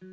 The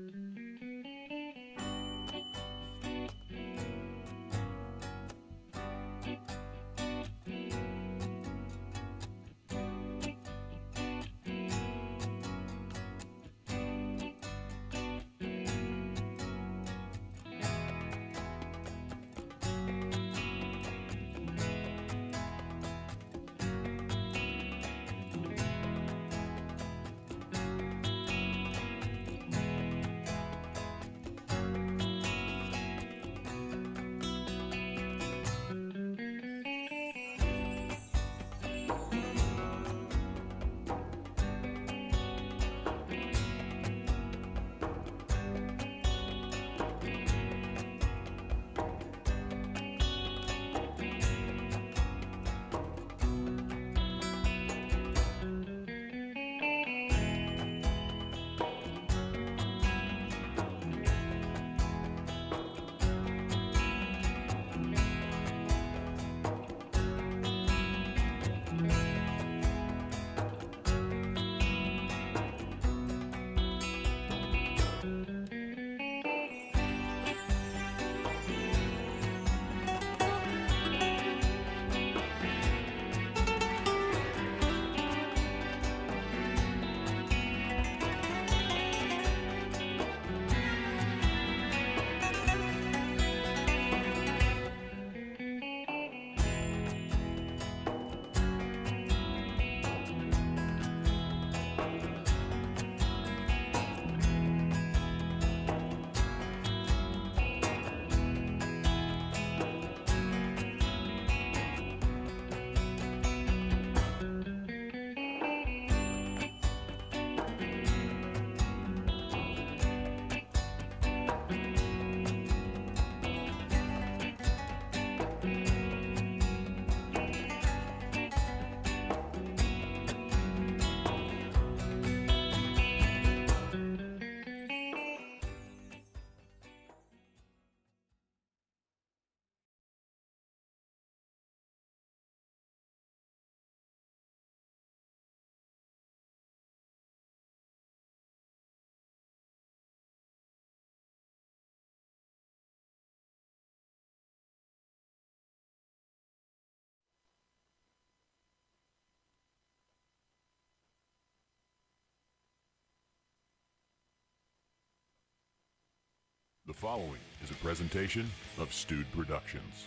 following is a presentation of Stewed Productions.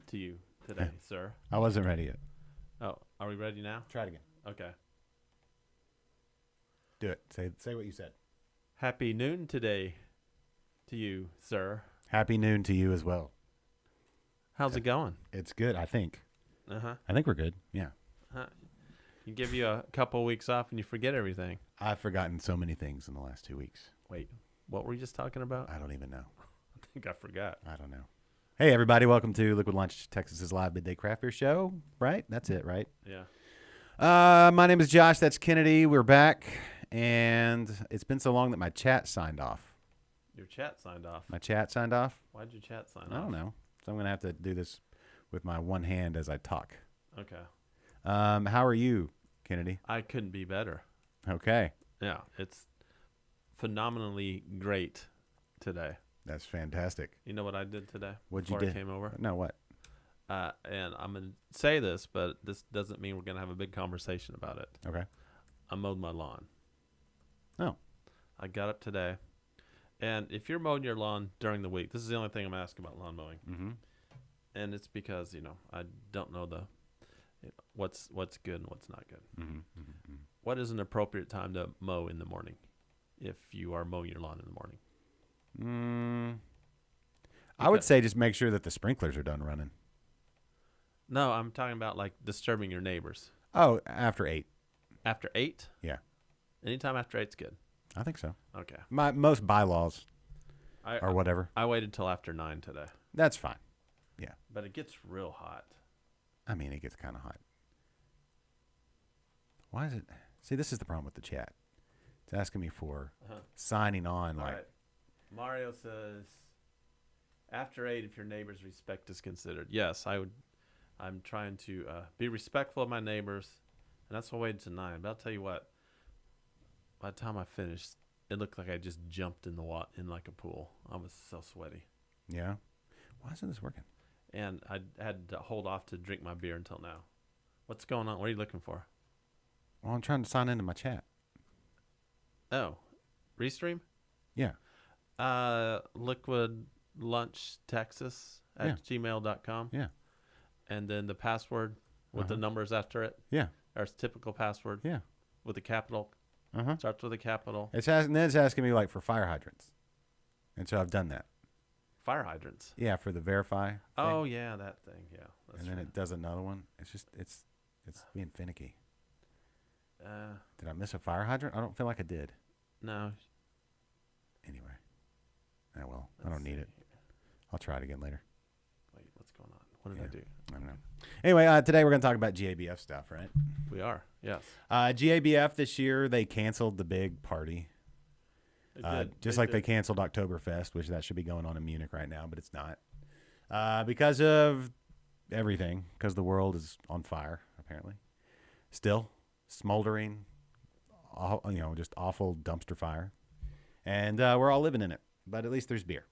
To you today, sir. I wasn't ready yet. Oh, are we ready now? Try it again. Okay. Do it. Say what you said. Happy noon today to you, sir. Happy noon to you as well. How's it going? It's good, I think. Uh-huh. I think we're good. Yeah. You give you a couple of weeks off and you forget everything. I've forgotten so many things in the last 2 weeks. Wait, what were we just talking about? I don't even know. I think I forgot. I don't know. Hey, everybody. Welcome to Liquid Lunch, Texas's live midday craft beer show. Right? That's it, right? Yeah. My name is Josh. That's Kennedy. We're back. And it's been so long that my chat signed off. Your chat signed off. My chat signed off? Why'd your chat sign off? I don't know. So I'm going to have to do this with my one hand as I talk. Okay. How are you, Kennedy? I couldn't be better. Okay. Yeah, it's phenomenally great today. That's fantastic. You know what I did today? What'd you before do? I came over? No, what? And I'm going to say this, but this doesn't mean we're going to have a big conversation about it. Okay. I mowed my lawn. Oh. I got up today. And if you're mowing your lawn during the week, this is the only thing I'm asking about lawn mowing. Mm-hmm. And it's because, I don't know what's good and what's not good. Mm-hmm. Mm-hmm. What is an appropriate time to mow in the morning if you are mowing your lawn in the morning? I would say just make sure that the sprinklers are done running. No, I'm talking about like disturbing your neighbors. Oh, after 8. After 8? Yeah. Anytime after 8's good. I think so. Okay. Most bylaws or whatever. I waited till after 9 today. That's fine. Yeah. But it gets real hot. I mean, it gets kind of hot. Why is it? See, this is the problem with the chat. It's asking me for signing on. All like, right. Mario says, after 8, if your neighbor's respect is considered. Yes, I would. I'm trying to be respectful of my neighbors And that's why I waited to 9. But I'll tell you what, by the time I finished, it looked like I just jumped in the water in like a pool. I was so sweaty. Yeah. Why isn't this working? And I had to hold off to drink my beer until now. What's going on? What are you looking for? Well, I'm trying to sign into my chat. Oh, Restream? Yeah. Liquid Lunch Texas at gmail.com. Yeah. And then the password with the numbers after it. Yeah. Our typical password. Yeah. With a capital. Starts with a capital. It's asking me like for fire hydrants. And so I've done that. Fire hydrants. Yeah, for the verify thing. Oh, yeah, that thing. Yeah. That's and then it does another one. It's just, it's being finicky. Did I miss a fire hydrant? I don't feel like I did. No. Anyway. Oh, well, I don't need it. I'll try it again later. Wait, what's going on? What did I do? I don't know. Anyway, today we're going to talk about GABF stuff, right? We are, yes. GABF this year, they canceled the big party. Just like they did. canceled Oktoberfest, which that should be going on in Munich right now, but it's not. Because of everything, because the world is on fire, apparently. Still, smoldering, just awful dumpster fire. And we're all living in it, but at least there's beer.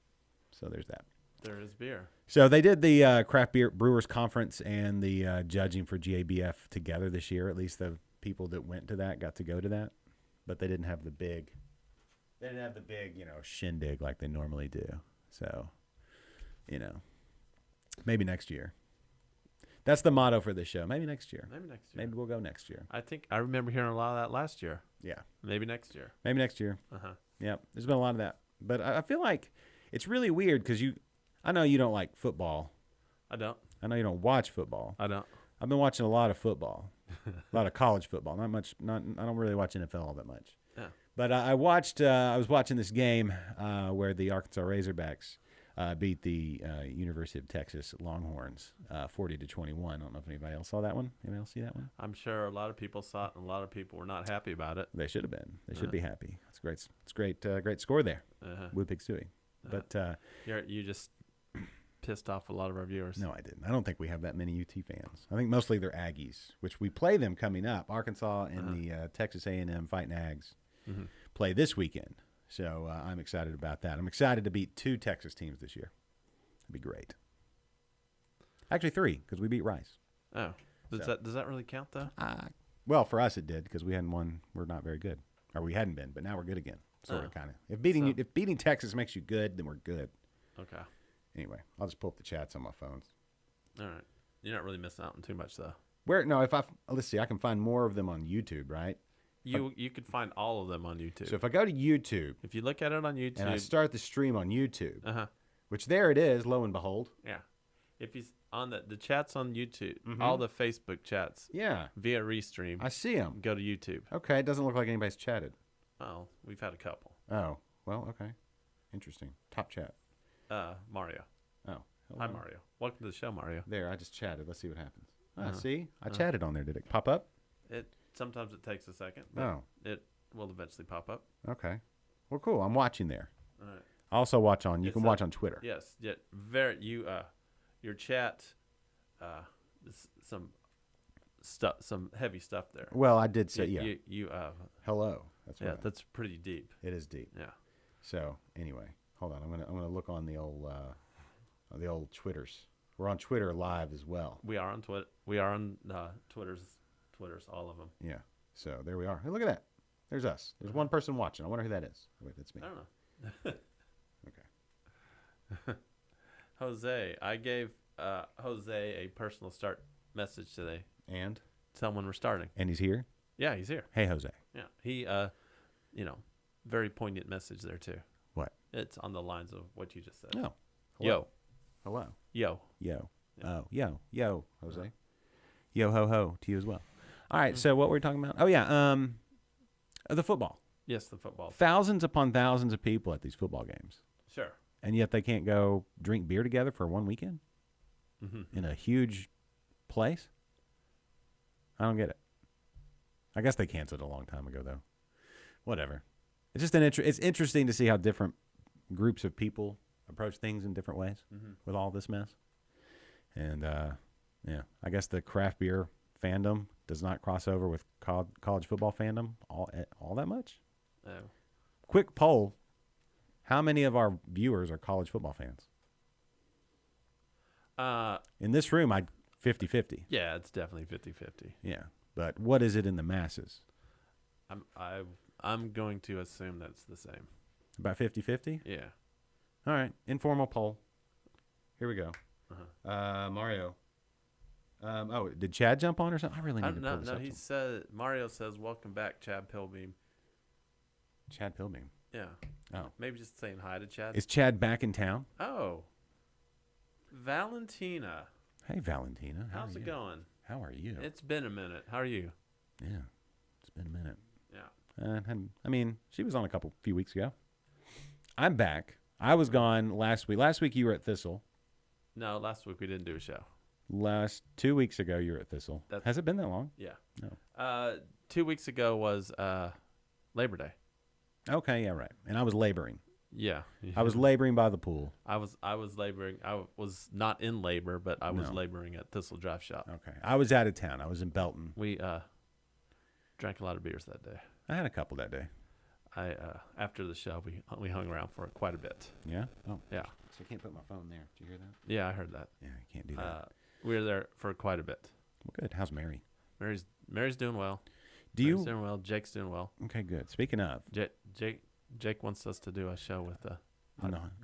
So there's that. There is beer. So they did the Craft Beer Brewers Conference and the judging for GABF together this year. At least the people that went to that got to go to that. But they didn't have the big, shindig like they normally do. So, maybe next year. That's the motto for this show. Maybe next year. Maybe we'll go next year. I think I remember hearing a lot of that last year. Yeah. Maybe next year. Yeah. There's been a lot of that. But I feel like it's really weird because I know you don't like football. I don't. I know you don't watch football. I don't. I've been watching a lot of football, a lot of college football. Not much. I don't really watch NFL all that much. Yeah. But I was watching this game where the Arkansas Razorbacks beat the University of Texas Longhorns 40-21. I don't know if anybody else saw that one. Anybody else see that one? I'm sure a lot of people saw it, and a lot of people were not happy about it. They should have been. They should be happy. It's great. It's great. Great score there. Woo Pig Suey. But you just pissed off a lot of our viewers. No, I didn't. I don't think we have that many UT fans. I think mostly they're Aggies, which we play them coming up. Arkansas and the Texas A&M Fighting Ags play this weekend. So I'm excited about that. I'm excited to beat 2 Texas teams this year. That'd be great. Actually 3, because we beat Rice. Oh. Does that really count, though? Well, for us it did, because we hadn't won. We're not very good. Or we hadn't been, but now we're good again. Sort of, kind of. If beating Texas makes you good, then we're good. Okay. Anyway, I'll just pull up the chats on my phones. All right. You're not really missing out on too much, though. Let's see, I can find more of them on YouTube, right? You could find all of them on YouTube. So if I go to YouTube, if you look at it on YouTube, and I start the stream on YouTube, which there it is, lo and behold. Yeah. If he's on the chats on YouTube, all the Facebook chats, via Restream, I see them. Go to YouTube. Okay, it doesn't look like anybody's chatted. Oh, we've had a couple. Oh, well, okay, interesting. Top chat. Mario. Oh, hello. Hi, Mario. Welcome to the show, Mario. There, I just chatted. Let's see what happens. See, I chatted on there. Did it pop up? Sometimes it takes a second, but it will eventually pop up. Okay. Well, cool. I'm watching there. All right. I also watch on. You can watch on Twitter. Yes. Yeah. Your chat. Some heavy stuff there. Well, I did say hello. That's pretty deep. It is deep. Yeah. So anyway, hold on. I'm gonna look on the old Twitters. We're on Twitter live as well. We are on Twitter. We are on Twitters, all of them. Yeah. So there we are. Hey, look at that. There's us. There's one person watching. I wonder who that is. Wait, that's me. I don't know. Okay. Jose, I gave Jose a personal start message today. And someone we're starting. And he's here? Yeah, he's here. Hey, Jose. Yeah. He very poignant message there too. What? It's on the lines of what you just said. No. Yo. Hello. Yo. Yo. Yeah. Oh, yo, Jose. Yo ho ho to you as well. All right, so what were we talking about? Oh yeah, the football. Yes, the football. Thousands upon thousands of people at these football games. Sure. And yet they can't go drink beer together for one weekend in a huge place. I don't get it. I guess they canceled a long time ago, though. Whatever. It's just it's interesting to see how different groups of people approach things in different ways with all this mess. And I guess the craft beer fandom does not cross over with college football fandom all that much. Oh. Quick poll: how many of our viewers are college football fans? In this room, I'd 50-50. Yeah, it's definitely 50-50. Yeah, but what is it in the masses? I'm going to assume that's the same. About 50-50? Yeah. All right, informal poll. Here we go. Mario. Did Chad jump on or something? I really need to pull this up. He said Mario says, "Welcome back, Chad Pilbeam." Chad Pilbeam. Yeah. Oh. Maybe just saying hi to Chad. Is Chad back in town? Oh. Valentina. Hey, Valentina. How's it going? How are you? It's been a minute. How are you? Yeah, it's been a minute. Yeah. I mean, she was on few weeks ago. I'm back. I was gone last week. Last week you were at Thistle. No, last week we didn't do a show. 2 weeks ago you were at Thistle. Has it been that long? Yeah. No. 2 weeks ago was Labor Day. Okay, yeah, right. And I was laboring. Yeah. I was laboring by the pool. I was laboring. I was not in labor, but I was laboring at Thistle Drive Shop. Okay. I was out of town. I was in Belton. We drank a lot of beers that day. I had a couple that day. After the show, we hung around for quite a bit. Yeah? Oh. Yeah. So I can't put my phone there. Did you hear that? Yeah, I heard that. Yeah, I can't do that. We were there for quite a bit. Well, good. How's Mary? Mary's doing well. Mary's doing well. Jake's doing well. Okay, good. Speaking of. Jake wants us to do a show with the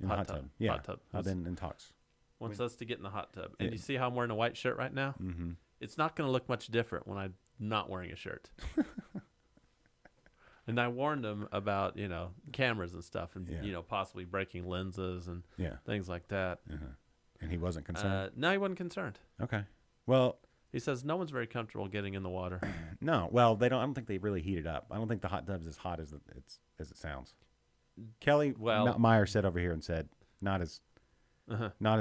hot tub. Yeah, hot tub. I've been in talks. Wants us to get in the hot tub. And you see how I'm wearing a white shirt right now? Mm-hmm. It's not going to look much different when I'm not wearing a shirt. And I warned him about, cameras and stuff and, possibly breaking lenses and things like that. Uh-huh. And he wasn't concerned? No, he wasn't concerned. Okay. Well, he says no one's very comfortable getting in the water. No. Well, I don't think they really heat it up. I don't think the hot tub's as hot as it sounds. Kelly Meyer said over here and said not as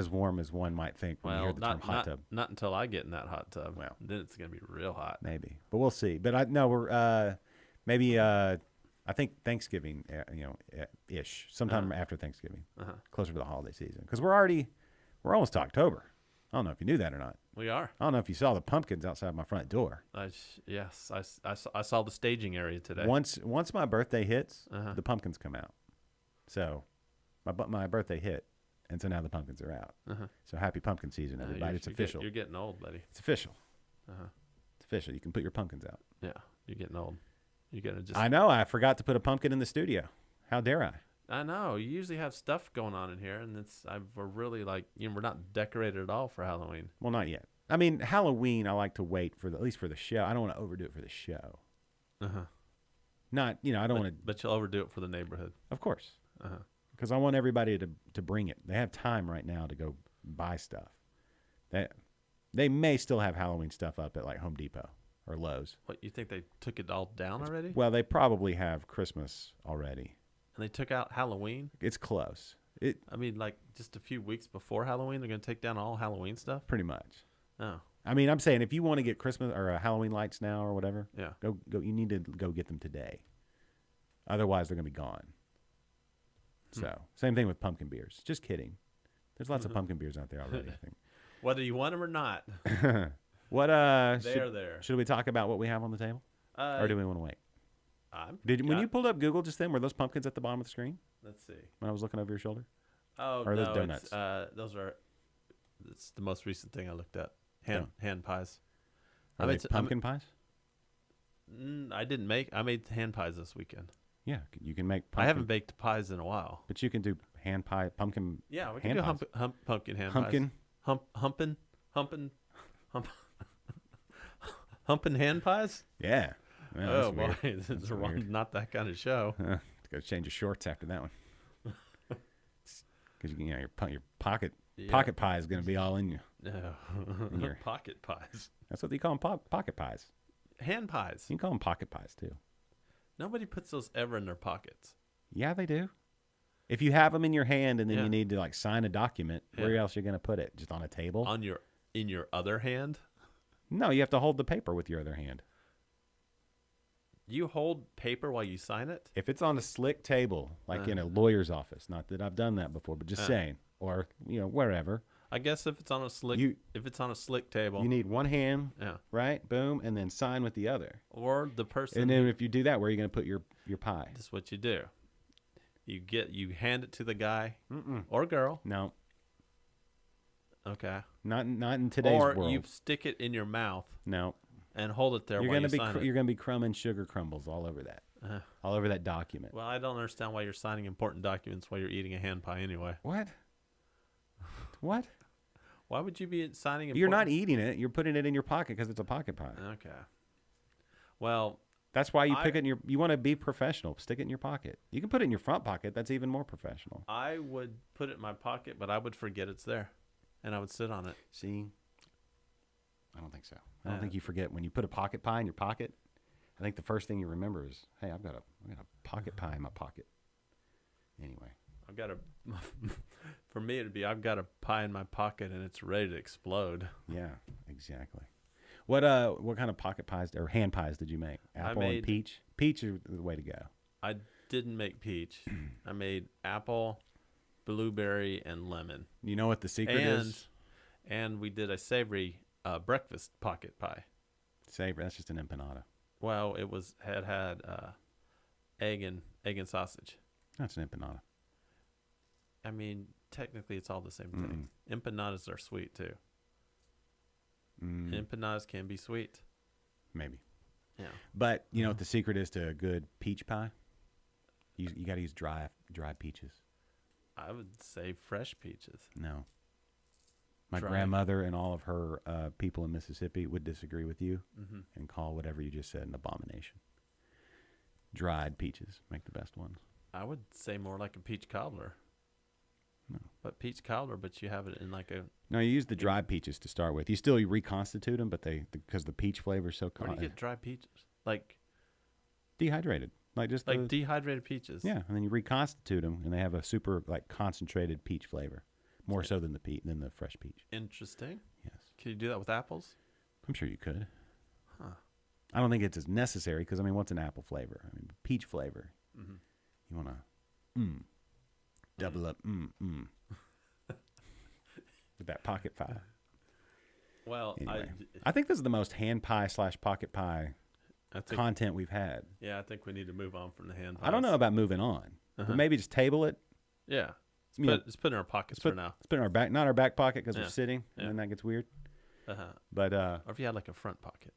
warm as one might think when you hear the term hot tub. Not until I get in that hot tub. Well, then it's going to be real hot. Maybe. But we'll see. But we're maybe I think Thanksgiving, ish, sometime after Thanksgiving, closer to the holiday season, because we're almost to October. I don't know if you knew that or not. We are. I don't know if you saw the pumpkins outside my front door. Yes, I saw the staging area today. Once my birthday hits, the pumpkins come out. So my birthday hit, and so now the pumpkins are out. So happy pumpkin season, everybody! It's official. You're getting old, buddy. It's official. It's official. You can put your pumpkins out. Yeah, you're getting old. You're gonna just. I know. I forgot to put a pumpkin in the studio. How dare I? I know. You usually have stuff going on in here, and we're really we're not decorated at all for Halloween. Well, not yet. I mean, Halloween, I like to wait at least for the show. I don't want to overdo it for the show. Not, I don't want to. But you'll overdo it for the neighborhood. Of course. Because I want everybody to bring it. They have time right now to go buy stuff. They may still have Halloween stuff up at like Home Depot or Lowe's. What, you think they took it all down already? Well, they probably have Christmas already. And they took out Halloween? It's close. Just a few weeks before Halloween, they're going to take down all Halloween stuff? Pretty much. Oh. I mean, I'm saying if you want to get Christmas or Halloween lights now or whatever, go. You need to go get them today. Otherwise, they're going to be gone. So, same thing with pumpkin beers. Just kidding. There's lots of pumpkin beers out there already, I think. Whether you want them or not. What they're there. Should we talk about what we have on the table? Or do we want to wait? When you pulled up Google just then, were those pumpkins at the bottom of the screen? Let's see. When I was looking over your shoulder? Oh, or are those donuts? It's the most recent thing I looked at. Hand pies. Are they pumpkin pies? I made hand pies this weekend. Yeah, you can make pumpkin. I haven't baked pies in a while. But you can do hand pie, pumpkin. Yeah, we can do pumpkin hand pumpkin. pies. Humping hand pies? Yeah. Man, oh, boy. This is not that kind of show. Got to change your shorts after that one. Because your pocket pie is going to be all in you. No. Your pocket pies. That's what they call them, pocket pies. Hand pies. You can call them pocket pies, too. Nobody puts those ever in their pockets. Yeah, they do. If you have them in your hand and then you need to sign a document, where else are you going to put it? Just on a table? In your other hand? No, you have to hold the paper with your other hand. You hold paper while you sign it? If it's on a slick table, like in a lawyer's office, not that I've done that before, but just saying, or wherever. I guess if it's on a slick, table, You need one hand, yeah, right? Boom, and then sign with the other. or the person. And then if you do that, where are you going to put your pie? This is what you do. You hand it to the guy Mm-mm. or girl. No, Okay. not in today's or world. you stick it in your mouth No, and hold it there you're while going you to sign be it. you're going to be crumbing sugar crumbles all over that, all over that document. Well, I don't understand why you're signing important documents while you're eating a hand pie anyway. What? What? Why would you be signing? You're not eating it. You're putting it in your pocket because it's a pocket pie. Okay. Well, That's why you pick it in your. You want to be professional. Stick it in your pocket. You can put it in your front pocket. That's even more professional. I would put it in my pocket, but I would forget it's there, and I would sit on it. See, I don't think so. I don't think you forget when you put a pocket pie in your pocket. I think the first thing you remember is, hey, I've got a pocket pie in my pocket. Anyway, I've got a. For me, it'd be I've got a pie in my pocket and it's ready to explode. yeah, exactly. What kind of pocket pies or hand pies did you make? Apple and peach. Peach is the way to go. I didn't make peach. I made apple, blueberry, and lemon. You know what the secret is? And we did a savory breakfast pocket pie. Savory. That's just an empanada. Well, it had egg and sausage. That's an empanada. I mean, technically, it's all the same thing. Empanadas are sweet too. Empanadas can be sweet. Maybe. Yeah. But you know what the secret is to a good peach pie? You got to use dry peaches. I would say fresh peaches. No. My Dry. grandmother and all of her people in Mississippi would disagree with you and call whatever you just said an abomination. Dried peaches make the best ones. I would say more like a peach cobbler. No. But peach cobbler, but you have it in like a... No, you use the dried peaches to start with. You still reconstitute them, but because the peach flavor is so Where do you get dry peaches? Like dehydrated. Like just dehydrated peaches. Yeah, and then you reconstitute them, and they have a super like concentrated peach flavor, more so than the fresh peach. Interesting. Yes. Can you do that with apples? I'm sure you could. Huh. I don't think it's as necessary because, I mean, what's an apple flavor? I mean, peach flavor. You want to double up with that pocket pie. Well, Anyway, I think this is the most hand pie / pocket pie content we've had. Yeah, I think we need to move on from the hand pies. I don't know about moving on, but maybe just table it. Yeah. Let's put it in our pockets for now. Let's put it in our back, not our back pocket because we're sitting, and then that gets weird. But or if you had like a front pocket.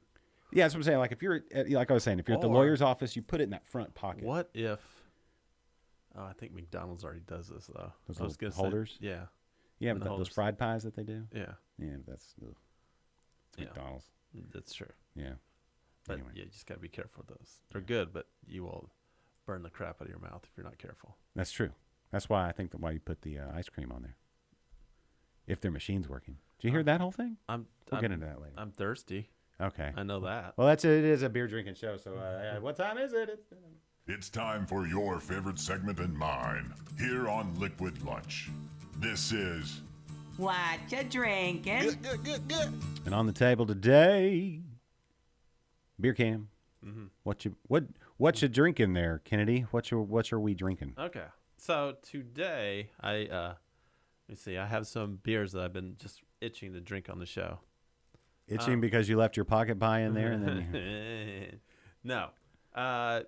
Yeah, that's what I'm saying. Like if you're, like I was saying, if you're at the lawyer's office, you put it in that front pocket. What if? Oh, I think McDonald's already does this though. Those little holders. Yeah. Yeah, but those fried pies that they do. Yeah. Yeah, that's McDonald's. That's true. Yeah. But Anyway. yeah, you just gotta be careful with those. They're good, but you will burn the crap out of your mouth if you're not careful. That's true. That's why I think why you put the ice cream on there. If their machine's working. Did you hear that whole thing? We'll get into that later. I'm thirsty. Okay. I know that. Well, it is a beer drinking show. So what time is it? It's time for your favorite segment and mine here on Liquid Lunch. This is What you drinking? good. And on the table today, beer can. What you drinking there, Kennedy? What are we drinking? Okay. So today let me see. I have some beers that I've been just itching to drink on the show. Itching because you left your pocket pie in there, and then No,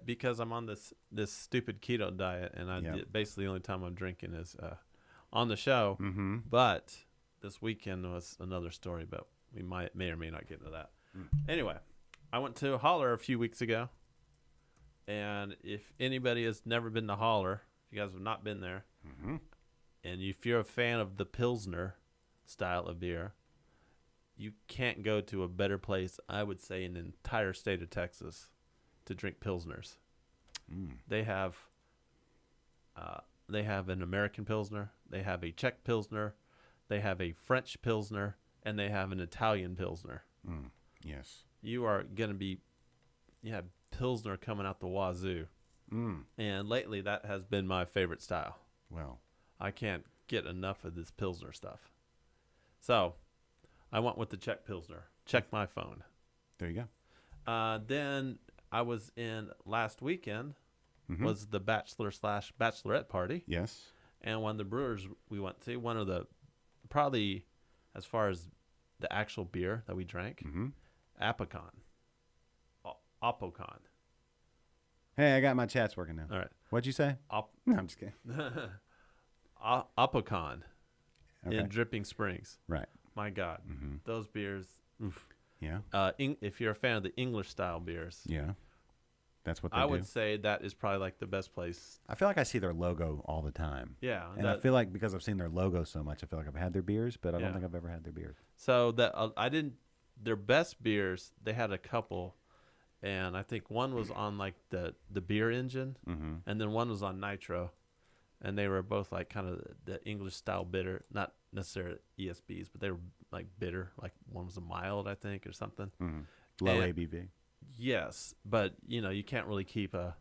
because I'm on this stupid keto diet, and basically the only time I'm drinking is on the show. But this weekend was another story, but we may or may not get into that. Anyway, I went to Holler a few weeks ago, and if anybody has never been to Holler, if you guys have not been there, and if you're a fan of the Pilsner style of beer, you can't go to a better place, I would say, in the entire state of Texas to drink Pilsners. They have an American Pilsner, they have a Czech Pilsner, they have a French Pilsner, and they have an Italian Pilsner. yes, You are going to be, Pilsner coming out the wazoo. And lately that has been my favorite style. well, I can't get enough of this Pilsner stuff. So I went with the Czech Pilsner. Check my phone. there you go. Then I was in last weekend was the bachelor/bachelorette party. Yes, And one of the brewers we went to, one of the probably as far as the actual beer that we drank, Apocon. Opocon. Hey, I got my chats working now. All right. What'd you say? No, I'm just kidding. Opocon Okay. in Dripping Springs. Right. My God. Those beers. Oof. Yeah. If you're a fan of the English style beers, Yeah. That's what they I do. would say that is probably like the best place. I feel like I see their logo all the time. Yeah. And I feel like because I've seen their logo so much, I feel like I've had their beers, but I don't think I've ever had their beers. So that I didn't. Their best beers, they had a couple, and I think one was on like the beer engine, and then one was on nitro, and they were both like kind of the English style bitter, not necessarily ESBs, but they were like bitter. Like one was a mild, I think, or something. Low ABV. Yes, but you can't really keep a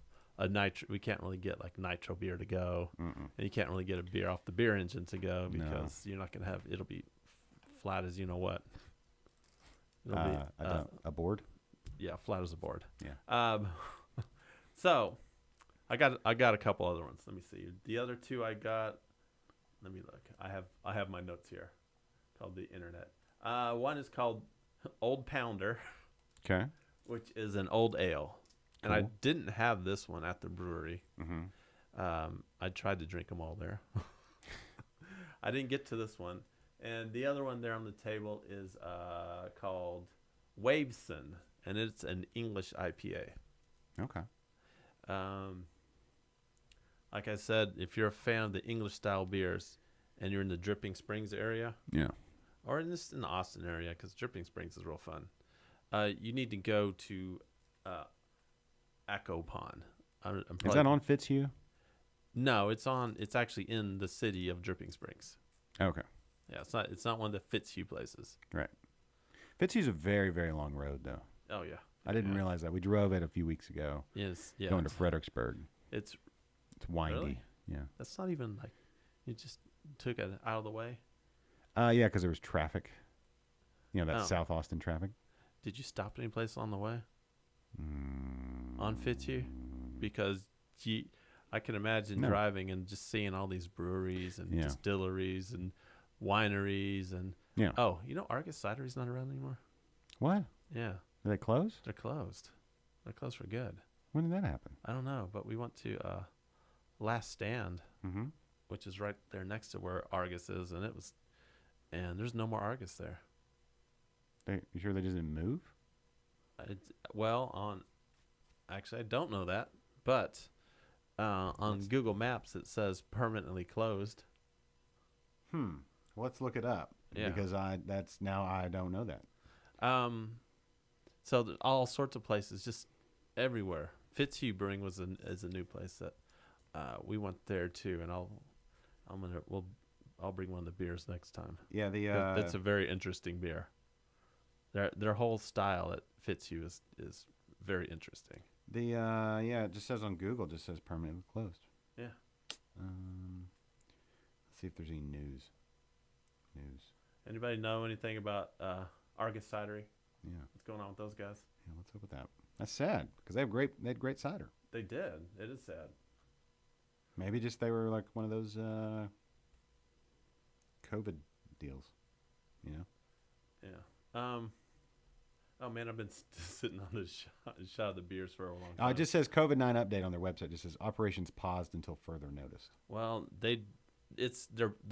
nitro. We can't really get like nitro beer to go, and you can't really get a beer off the beer engine to go because you're not gonna have. It'll be flat as you know what. It'll be a board. Yeah, flat as a board. Yeah. So I got a couple other ones. Let me see. The other two I got. Let me look. I have my notes here. Called the internet. One is called Old Pounder. Okay. Which is an old ale. Cool. And I didn't have this one at the brewery. I tried to drink them all there. I didn't get to this one. And the other one there on the table is called Waveson, and it's an English IPA. Okay. Like I said, if you're a fan of the English style beers and you're in the Dripping Springs area, or in the Austin area, because Dripping Springs is real fun, you need to go to Acopon. Is that on Fitzhugh? No, it's actually in the city of Dripping Springs. Okay. Yeah, it's not one of the Fitzhugh places. Right. Fitzhugh's a very, very long road, though. Oh yeah. I didn't realize that. We drove it a few weeks ago. Yes. Yeah. Going to Fredericksburg. It's windy. Really? Yeah. That's not even like you just took it out of the way. Yeah, because there was traffic. That South Austin traffic. Did you stop any place on the way? On Fitzhugh? Because I can imagine driving and just seeing all these breweries and distilleries and wineries and Argus Cidery's not around anymore. What? Yeah. Are they closed? They're closed. They're closed for good. When did that happen? I don't know, but we went to Last Stand, which is right there next to where Argus is, and there's no more Argus there. You sure they just didn't move? Actually, I don't know that, but on Google Maps it says permanently closed. Let's look it up. Yeah. Because I don't know that. So all sorts of places, just everywhere. Fitzhugh Brewing is a new place that we went there too, and I'll bring one of the beers next time. Yeah, that's a very interesting beer. Their whole style at Fitzhugh is very interesting. It just says on Google, just says permanently closed. Yeah. Let's see if there's any news. Anybody know anything about Argus Cidery? Yeah. What's going on with those guys? Yeah, what's up with that? That's sad because they had great cider. They did. It is sad. Maybe just they were like one of those COVID deals, Yeah. Oh man, I've been sitting on this shot of the beers for a long time. It just says COVID-19 update on their website. It just says operations paused until further notice. Well, they're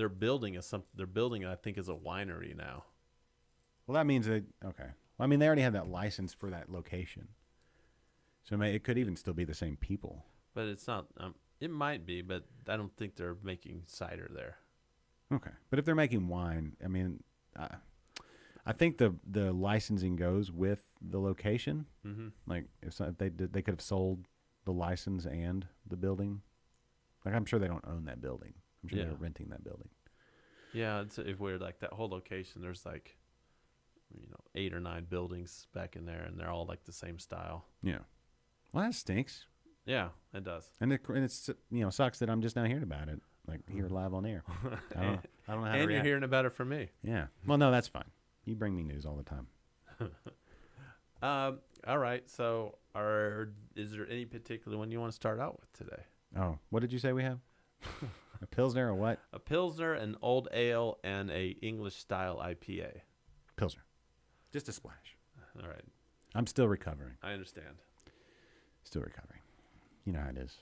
building they're building I think is a winery now. Well, that means okay. Well, I mean, they already have that license for that location, so it could even still be the same people. But it's not. It might be, but I don't think they're making cider there. Okay, but if they're making wine, I mean, I think the licensing goes with the location. Mm-hmm. Like if they could have sold the license and the building. Like I'm sure they don't own that building. I'm sure they're renting that building. Yeah, it's weird. Like that whole location, there's like 8 or 9 buildings back in there, and they're all like the same style. Yeah. Well, that stinks. Yeah, it does. And it's sucks that I'm just now hearing about it, like here live on air. I don't know how to and react. You're hearing about it from me. Yeah. Well, no, that's fine. You bring me news all the time. All right. So, is there any particular one you want to start out with today? Oh, what did you say we have? A Pilsner or what? A Pilsner, an Old Ale, and a English style IPA. Pilsner. Just a splash. All right. I'm still recovering. I understand. Still recovering. You know how it is.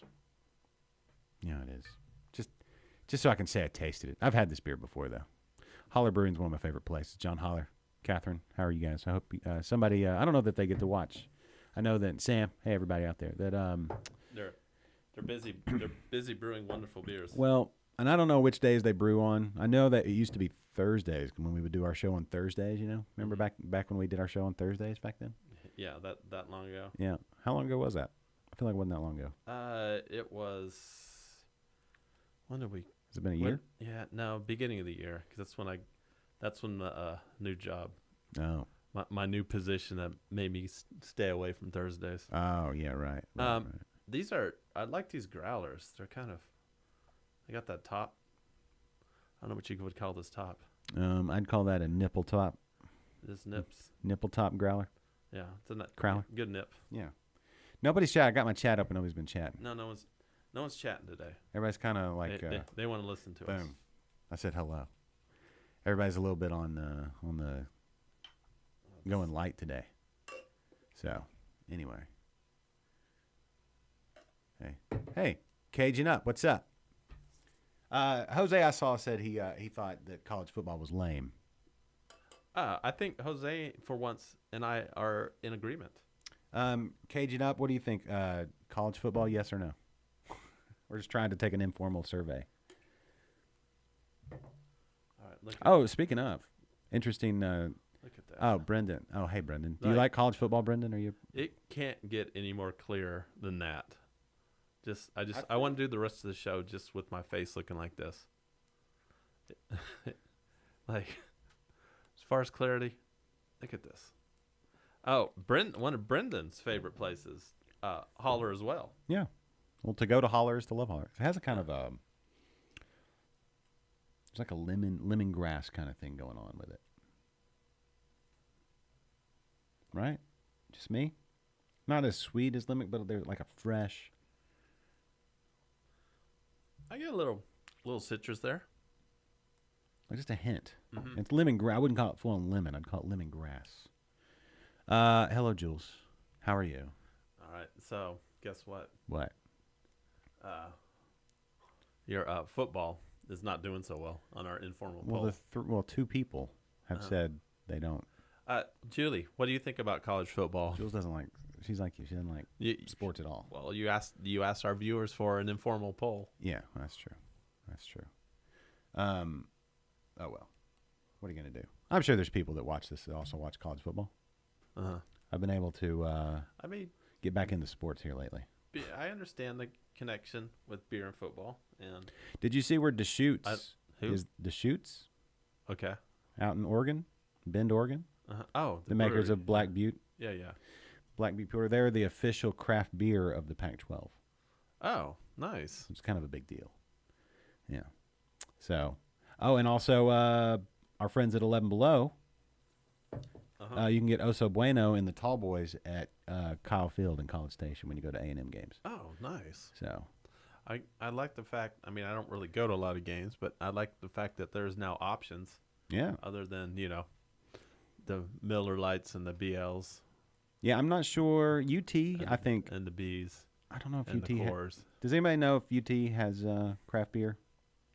You know how it is. Just so I can say I tasted it. I've had this beer before, though. Holler Brewing's one of my favorite places. John Holler, Catherine, how are you guys? I hope somebody, I don't know that they get to watch. I know that Sam, hey, everybody out there, that they're busy. They're busy brewing wonderful beers. well, and I don't know which days they brew on. I know that it used to be Thursdays when we would do our show on Thursdays, you know? Remember back when we did our show on Thursdays back then? Yeah, that long ago. Yeah. How long ago was that? I feel like it wasn't that long ago. It was. When did we? Has it been a year? Yeah, no, beginning of the year, because that's when the new job. Oh. My new position that made me stay away from Thursdays. Oh yeah, right. Right. These I like these growlers. They're they got that top. I don't know what you would call this top. I'd call that a nipple top. This nips. Nipple top growler. Yeah, it's a Crowler. good nip. Yeah. Nobody's chatting. I got my chat up and nobody's been chatting. No one's chatting today. Everybody's kind of like they want to listen to us. boom. I said hello. Everybody's a little bit on the going light today. So anyway, hey, Cajun up. What's up? Jose, I saw, said he thought that college football was lame. I think Jose, for once, and I are in agreement. Cajun up. What do you think? College football, yes or no? We're just trying to take an informal survey. All right. Speaking of, interesting. Look at that. Oh, Brendan. Oh, hey, Brendan. Do you like college football, Brendan? Are you? It can't get any more clear than that. I want to do the rest of the show just with my face looking like this. Like, as far as clarity, look at this. Oh, one of Brendan's favorite places, Holler as well. Yeah. Well, to go to Holler is to love Holler. It has a kind of there's like a lemongrass kind of thing going on with it. Right? Just me? Not as sweet as lemon, but they're like a fresh. I get a little citrus there. Like just a hint. Mm-hmm. It's lemongrass. I wouldn't call it full on lemon. I'd call it lemongrass. Hello, Jules. How are you? All right. So, guess what? What? Your football is not doing so well on our informal poll. Well, two people have said they don't. Julie, what do you think about college football? Jules doesn't like. She's like you. She doesn't like sports at all. Well, you asked our viewers for an informal poll. Yeah, that's true. That's true. Oh well. What are you gonna do? I'm sure there's people that watch this that also watch college football. I've been able to. Get back into sports here lately. I understand the connection with beer and football. And did you see where Deschutes is? Deschutes. Okay. Out in Oregon, Bend, Oregon. Oh, the makers of Black Butte. Yeah. Black Butte Porter. They're the official craft beer of the Pac-12. Oh, nice. It's kind of a big deal. Yeah. So, and also our friends at 11 Below. You can get Oso Bueno in the Tall Boys at Kyle Field in College Station when you go to A&M games. Oh, nice. So, I like the fact. I mean, I don't really go to a lot of games, but I like the fact that there's now options. Yeah. Other than the Miller Lights and the BLs. Yeah, I'm not sure. UT, I think, and the Bs. I don't know if and UT the Coors. Does anybody know if UT has craft beer?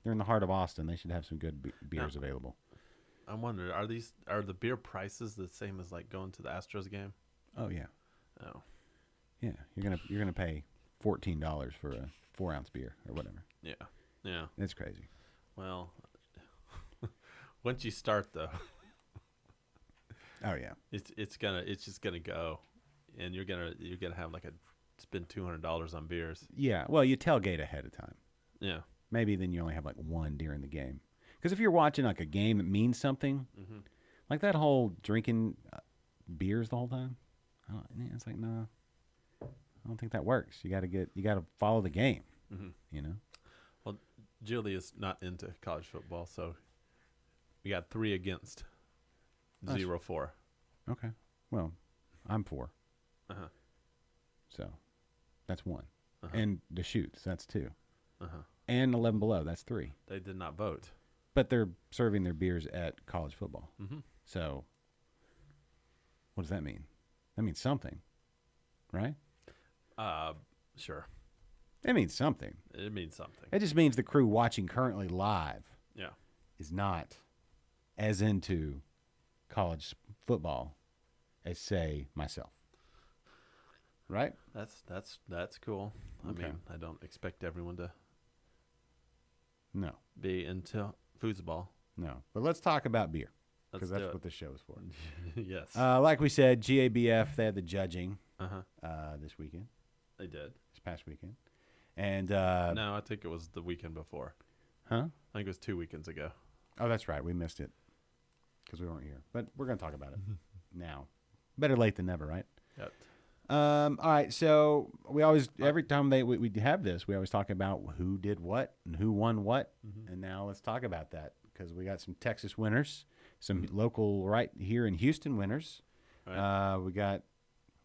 They're in the heart of Austin. They should have some good beers available. I'm wondering, are the beer prices the same as like going to the Astros game? Oh yeah. Oh. Yeah, you're gonna pay $14 for a 4-ounce beer or whatever. Yeah. It's crazy. Well, once you start though. Oh yeah. It's just gonna go, and you're gonna have spend $200 on beers. Yeah. Well, you tailgate ahead of time. Yeah. Maybe then you only have like one during the game. Because if you're watching like a game that means something, like that whole drinking beers the whole time, it's like no, I don't think that works. You got to follow the game. You know. Well, Julie is not into college football, so we got 3 against 0 for. Okay. Well, I'm 4. So that's 1, and the shoots that's 2. and 11 below. That's 3. They did not vote. But they're serving their beers at college football. Mm-hmm. So what does that mean? That means something, right? Sure. It means something. It means something. It just means the crew watching currently live Yeah. is not as into college football as, say, myself. Right? That's cool. Okay. I mean, I don't expect everyone to No. be into foosball. No. But let's talk about beer, Let's because do that's it. what this show is for. Yes. Like we said, GABF, they had the judging Uh-huh. this weekend, They did. this past weekend. And, No, I think it was the weekend before. huh? I think it was 2 weekends ago. Oh, that's right. We missed it because we weren't here. But we're going to talk about it now. Better late than never, right? Yep. All right. So we always, every time we have this, we always talk about who did what and who won what. And now let's talk about that, because we got some Texas winners, some local right here in Houston winners. Right. We got,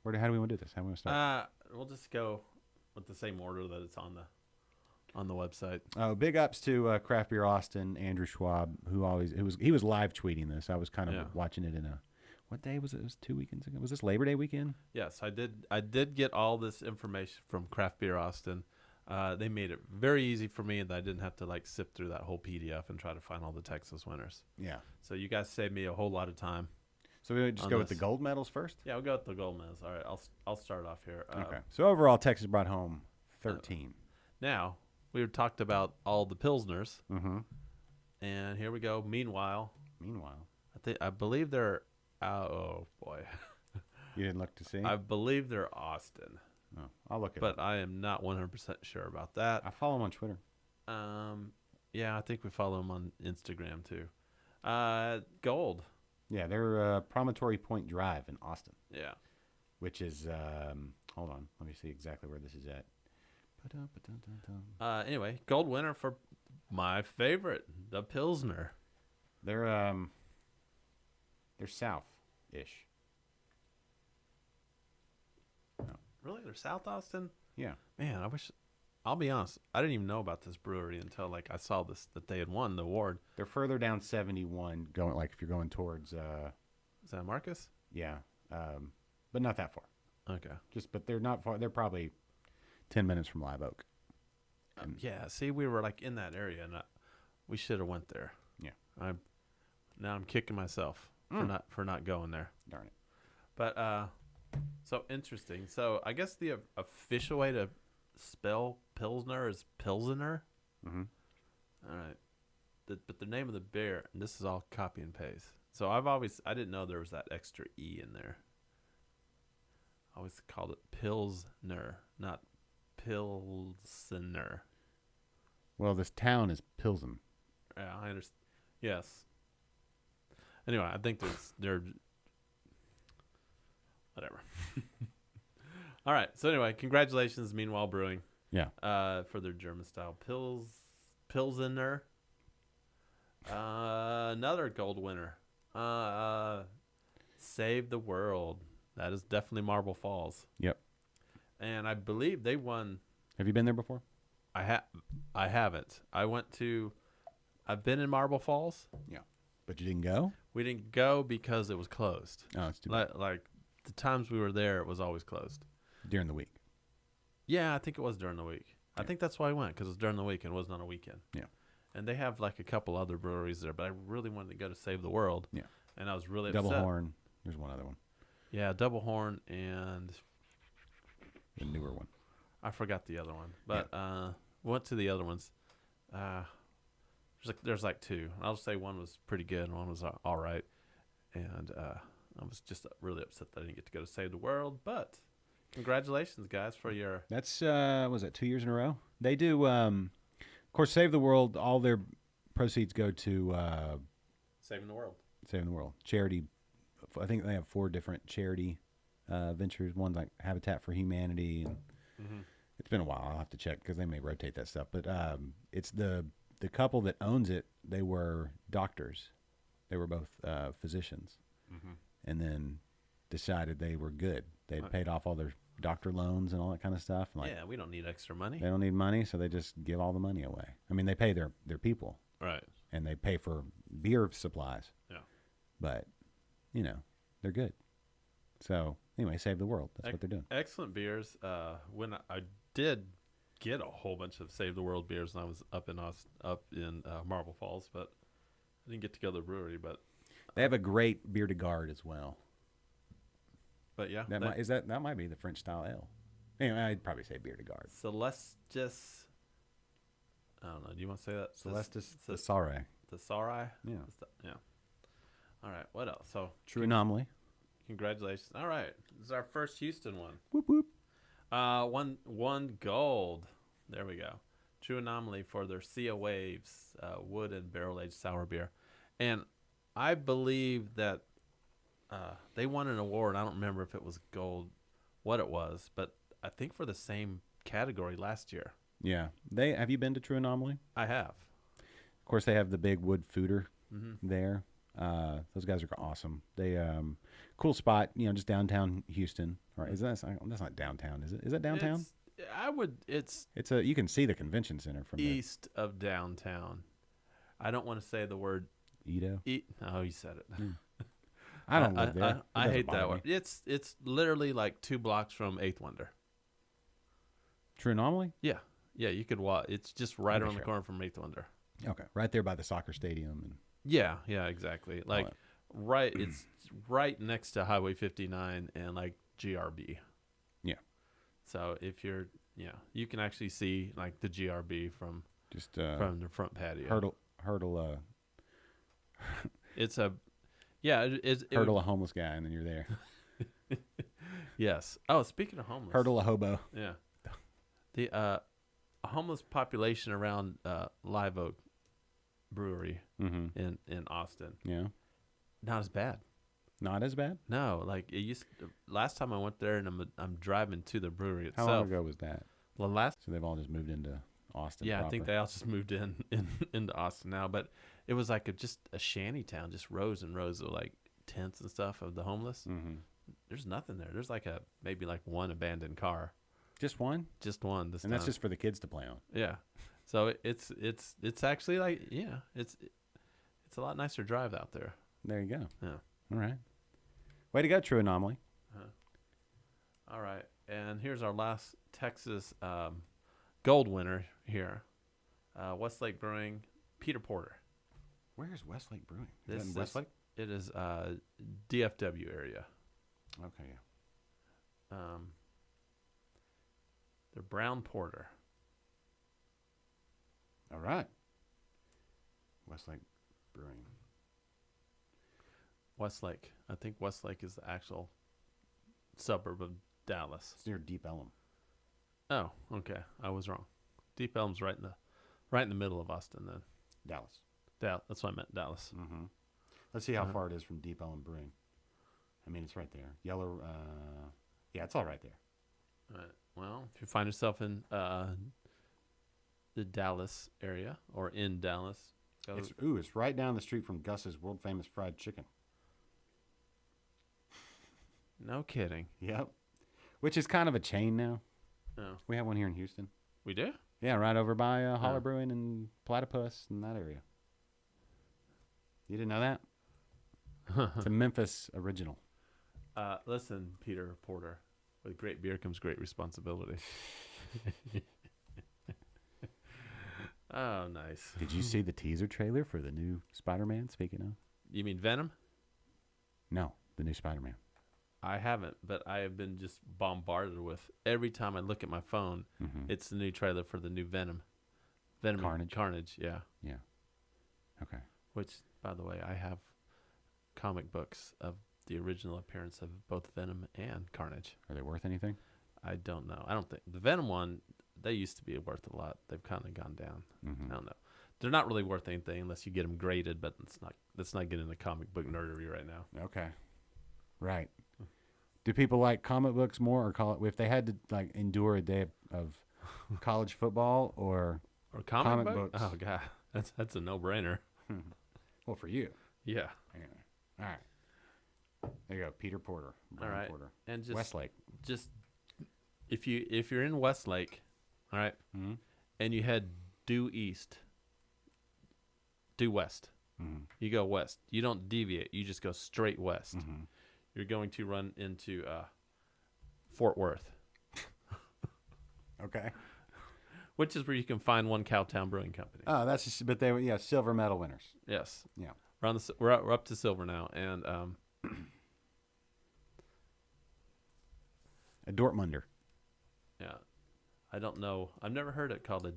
how do we want to do this? How do we want to start? We'll just go with the same order that it's on the website. Big ups to Craft Beer Austin, Andrew Schwab, he was live tweeting this. I was kind of watching it what day was it? It was 2 weekends ago. Was this Labor Day weekend? Yes, I did get all this information from Craft Beer Austin. They made it very easy for me, and I didn't have to like sift through that whole PDF and try to find all the Texas winners. Yeah. So you guys saved me a whole lot of time. So we would just go with the gold medals first? Yeah, we'll go with the gold medals. All right, I'll start off here. Okay. So overall, Texas brought home 13. Now we talked about all the pilsners, Mm-hmm. and here we go. Meanwhile, I believe they're. Oh boy, You didn't look to see? I believe they're Austin, Oh, I'll look at it. but I am not 100% sure about that. I follow him on Twitter. Yeah, I think we follow them on Instagram too. Gold. Yeah, they're Promontory Point Drive in Austin, Yeah. which is, hold on, let me see exactly where this is at. Anyway, gold winner for my favorite, the Pilsner. They're south-ish. Really? They're South Austin? Yeah. Man, I'll be honest, I didn't even know about this brewery until like I saw that they had won the award. They're further down 71, going like if you're going towards, San Marcos? yeah, but not that far. Okay. But they're not far. They're probably 10 minutes from Live Oak. Yeah, see, we were like in that area, and we should have went there. Yeah. Now I'm kicking myself for not going there. Darn it. But so interesting. So I guess the official way to spell Pilsner is Pilsener. Mm-hmm. All right. But the name of the beer, and this is all copy and paste. So I didn't know there was that extra E in there. I always called it Pilsner, not Pilsener. Well, this town is Pilsen. Yeah, I understand. Yes. Anyway, I think they're whatever. All right. So anyway, congratulations, Meanwhile Brewing. Yeah. For their German style Pilsener. Another gold winner. Save the World. That is definitely Marble Falls. Yep. And I believe they won. Have you been there before? I haven't. I've been in Marble Falls. Yeah. But you didn't go? We didn't go because it was closed. Oh, it's too bad. Like the times we were there, it was always closed. During the week. Yeah, I think it was during the week. Yeah. I think that's why I went, because it was during the week and it wasn't on a weekend. Yeah. And they have like a couple other breweries there, but I really wanted to go to Save the World. Yeah. And I was really Double upset. Horn. There's one other one. Yeah, Double Horn and The newer one. I forgot the other one. But went to the other ones. There's like two. I'll just say one was pretty good and one was all right. And I was just really upset that I didn't get to go to Save the World. But congratulations, guys, for your... That's, was it 2 years in a row? They do, of course, Save the World, all their proceeds go to... Saving the World. Saving the World. Charity. I think they have 4 different charity ventures. One's like Habitat for Humanity. And it's been a while. I'll have to check because they may rotate that stuff. But it's the couple that owns it. They were doctors. They were both physicians. And then decided they were good. They'd paid off all their doctor loans and all that kind of stuff. Like, yeah, we don't need extra money. they don't need money, so they just give all the money away. I mean, they pay their people, Right. and they pay for beer supplies. Yeah. But, they're good. So, anyway, save the world. That's what they're doing. Excellent beers. When I did get a whole bunch of Save the World beers when I was up in Marble Falls, but I didn't get to go to the brewery. But They have a great beer de garde as well. yeah, That might be the French style ale. Anyway, I'd probably say beer de garde. Celestis. I don't know. Do you want to say that? Celestis Thesauri. Thesauri. Yeah. Yeah. All right. What else? So True Anomaly. congratulations. All right. This is our first Houston one. Whoop whoop. One gold. There we go. True Anomaly for their Sea of Waves wood and barrel aged sour beer, and I believe that they won an award. I don't remember if it was gold, what it was, but I think for the same category last year. Yeah. Have you been to True Anomaly? I have. Of course, they have the big wood fooder there. Those guys are awesome. They cool spot, just downtown Houston. Or is that's not downtown, is it? Is that downtown? It's You can see the convention center from east of downtown. I don't want to say the word Edo. No, you said it. I don't live there. I hate that word. It's literally like 2 blocks from Eighth Wonder. True Anomaly? Yeah. Yeah, you could walk. It's just right around the sure. corner from Eighth Wonder. Okay. Right there by the soccer stadium. And Yeah, exactly. Like it's right next to Highway 59 and like GRB. Yeah. So if you're you can actually see like the GRB from the front patio. Hurdle It's a hurdle a homeless guy and then you're there. Yes. Oh, speaking of homeless. Hurdle a hobo. Yeah. The homeless population around Live Oak Brewery in Austin. Yeah. Not as bad. Not as bad? No, like it used. Last time I went there, and I'm driving to the brewery itself. How long ago was that? Well, So they've all just moved into Austin. Yeah, proper. I think they all just moved into Austin now. But it was like just a shanty town, just rows and rows of like tents and stuff of the homeless. Mm-hmm. There's nothing there. There's like maybe one abandoned car. Just one? Just one this time. And that's just for the kids to play on. Yeah. So it's actually like it's a lot nicer drive out there. There you go. Yeah. All right. Way to go, True Anomaly. All right, and here's our last Texas gold winner here, Westlake Brewing, Peter Porter. Where's Westlake Brewing? This that in Westlake? It is DFW area. Okay, yeah. They're brown porter. All right. Westlake Brewing. Westlake. I think Westlake is the actual suburb of Dallas. It's near Deep Ellum. Oh, okay. I was wrong. Deep Elm's right in the middle of Austin then. Dallas. That's what I meant, Dallas. Mm-hmm. Let's see how far it is from Deep Ellum Brewing. I mean, it's right there. Yellow. Yeah, it's all right there. All right. Well, if you find yourself in the Dallas area or in Dallas, It's right down the street from Gus's world famous fried chicken. no kidding. Yep. Which is kind of a chain now. Oh, We have one here in Houston. we do? Yeah, right over by Holler Brewing and Platypus and that area. You didn't know that? It's a Memphis original. Listen, Peter Porter, with great beer comes great responsibility. Oh, nice. Did you see the teaser trailer for the new Spider-Man, speaking of? You mean Venom? No, the new Spider-Man. I haven't, but I have been just bombarded with every time I look at my phone. It's the new trailer for the new Venom. Carnage, yeah. Yeah. Okay. Which, by the way, I have comic books of the original appearance of both Venom and Carnage. Are they worth anything? I don't know. I don't think the Venom one, they used to be worth a lot. They've kind of gone down. I don't know. They're not really worth anything unless you get them graded, but let's not get into comic book nerdery right now. Okay. Right. Do people like comic books more, or if they had to like endure a day of college football or comic books? Oh god, that's a no-brainer. Well, for you. Yeah. Anyway. All right. There you go, Peter Porter. All right. Porter. And just Westlake. Just if you're in Westlake, all right, and you head due west, you go west. You don't deviate. You just go straight west. You're going to run into Fort Worth. Okay. Which is where you can find one Cowtown Brewing Company. Oh, that's just, but they were silver medal winners. Yes. Yeah. We're up to silver now, and a Dortmunder. yeah, I don't know. I've never heard it called a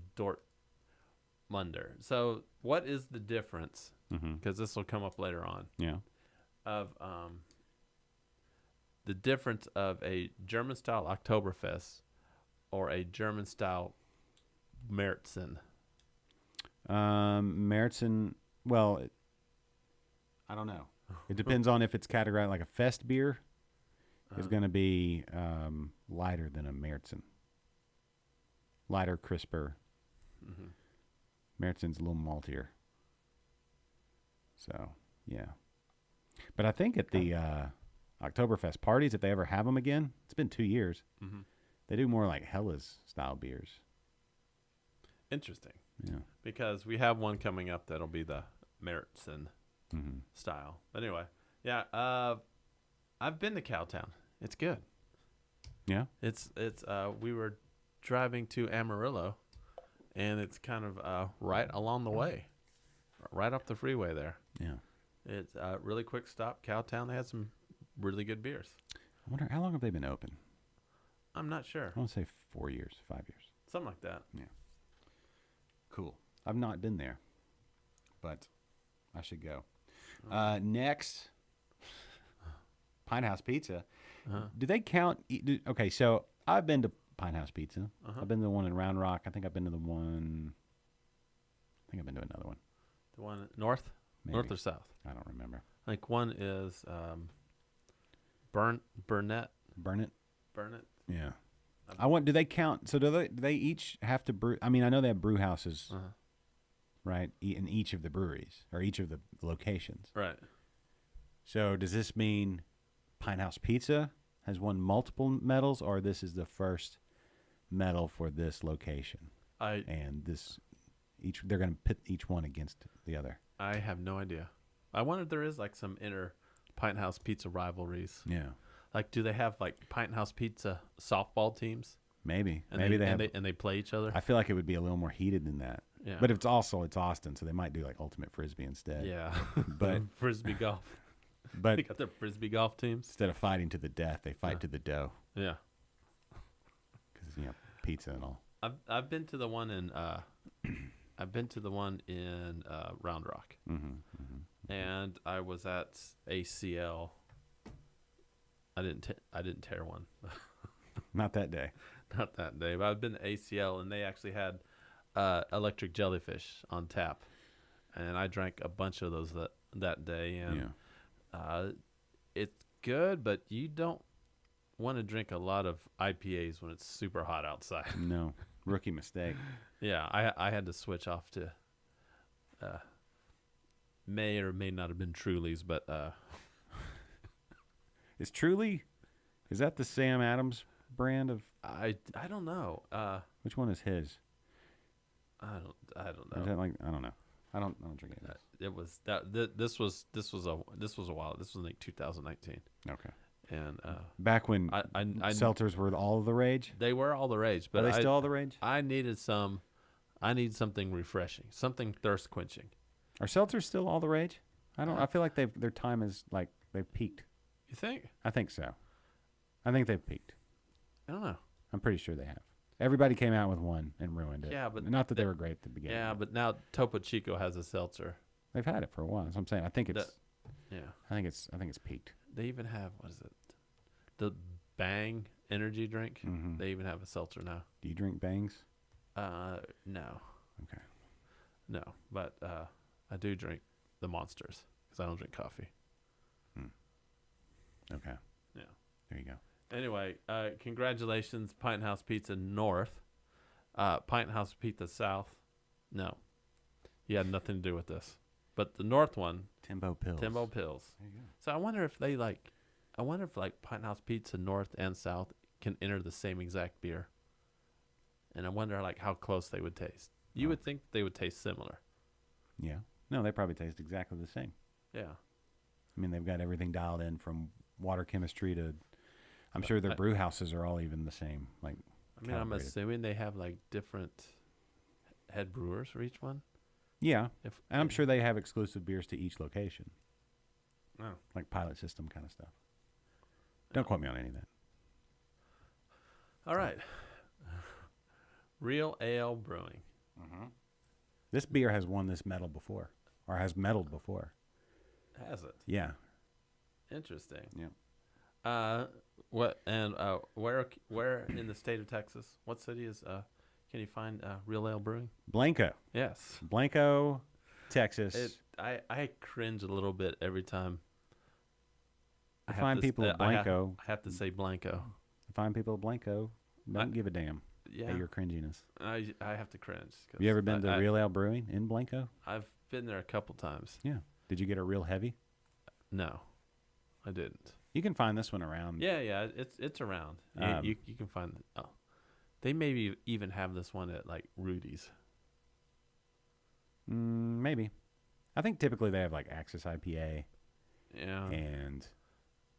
Dortmunder. So what is the difference? Because this will come up later on. Yeah. Of the difference of a German style Oktoberfest or a German style Märzen. Märzen. Well, I don't know. It depends on if it's categorized like a fest beer. It's going to be lighter than a Märzen. Lighter, crisper. Märzen's a little maltier. So, yeah. But I think at the Oktoberfest parties, if they ever have them again, it's been 2 years, they do more like Hellas style beers. Interesting. Yeah. Because we have one coming up that'll be the Märzen style. But anyway, yeah, I've been to Cowtown. It's good. Yeah. It's we were driving to Amarillo, and it's kind of right along the way, right up the freeway there. Yeah. It's a really quick stop. Cowtown, they had some really good beers. I wonder how long have they been open? I'm not sure. I want to say 4 years, 5 years. Something like that. Yeah. Cool. I've not been there, but I should go. Next, Pine House Pizza. Do they count? Okay, so I've been to Pine House Pizza. I've been to the one in Round Rock. I think I've been to the one. I think I've been to another one. The one north? Maybe. North or south? I don't remember. Like one is Burnett. Burnett? Burnett. Yeah. I want. Do they count? So do they each have to brew? I mean, I know they have brew houses, right, in each of the breweries or each of the locations. Right. So does this mean Pine House Pizza has won multiple medals, or this is the first medal for this location? And this they're going to pit each one against the other. I have no idea. I wonder if there is like some inner Pine House Pizza rivalries. Yeah. Like, do they have like Pine House Pizza softball teams? Maybe. And Maybe they play each other. I feel like it would be a little more heated than that. Yeah. But it's Austin, so they might do like ultimate frisbee instead. Yeah. But frisbee golf. But they got their frisbee golf teams. Instead of fighting to the death, they fight to the dough. Yeah. Because pizza and all. I've been to the one in Round Rock, and I was at ACL. I didn't tear one. Not that day. Not that day, but I've been to ACL, and they actually had electric jellyfish on tap, and I drank a bunch of those that day, and it's good, but you don't want to drink a lot of IPAs when it's super hot outside. No, rookie mistake. Yeah, I had to switch off to may or may not have been Truly's, but is that the Sam Adams brand of? I don't know. Which one is his? I don't know. Is that like I don't know. I don't drink it. It was that this was a while. This was like 2019. Okay. And back when I seltzers were all the rage. They were all the rage, but are they still all the rage? I need something refreshing, something thirst quenching. Are seltzers still all the rage? I feel like their time is like they've peaked. You think? I think so. I think they've peaked. I don't know. I'm pretty sure they have. Everybody came out with one and ruined it. Yeah, but not that they were great at the beginning. Yeah, but now Topo Chico has a seltzer. They've had it for a while. That's what I'm saying. I think it's peaked. They even have what is it? The Bang energy drink. Mm-hmm. They even have a seltzer now. Do you drink Bangs? No. Okay. No, but I do drink the Monsters because I don't drink coffee. Okay. Yeah. There you go. Anyway, congratulations, Pint House Pizza North. Pint House Pizza South, no. You had nothing to do with this. But the North one, Timbo Pills. There you go. So I wonder if Pint House Pizza North and South can enter the same exact beer. And I wonder like how close they would taste. You would think they would taste similar. Yeah. No, they probably taste exactly the same. Yeah. I mean, they've got everything dialed in from water chemistry to. I'm sure their brew houses are all even the same. Like, I mean, I'm assuming they have like different head brewers for each one. Yeah, and I'm sure they have exclusive beers to each location. Oh. Like pilot system kind of stuff. Don't quote me on any of that. All right. Real Ale Brewing. This beer has won this medal before, or has medaled before. Has it? Yeah. Interesting. Yeah. Where in the state of Texas? What city is can you find Real Ale Brewing? Blanco. Yes. Blanco, Texas. I cringe a little bit every time. I find people at Blanco. I have to say Blanco. I find people at Blanco don't give a damn at your cringiness. I have to cringe. Have you ever been to Real Ale Brewing in Blanco? I've been there a couple times. Yeah. Did you get a real heavy? No, I didn't. You can find this one around. Yeah, it's around. You can find. Oh, they maybe even have this one at like Rudy's. Maybe. I think typically they have like Axis IPA. Yeah. And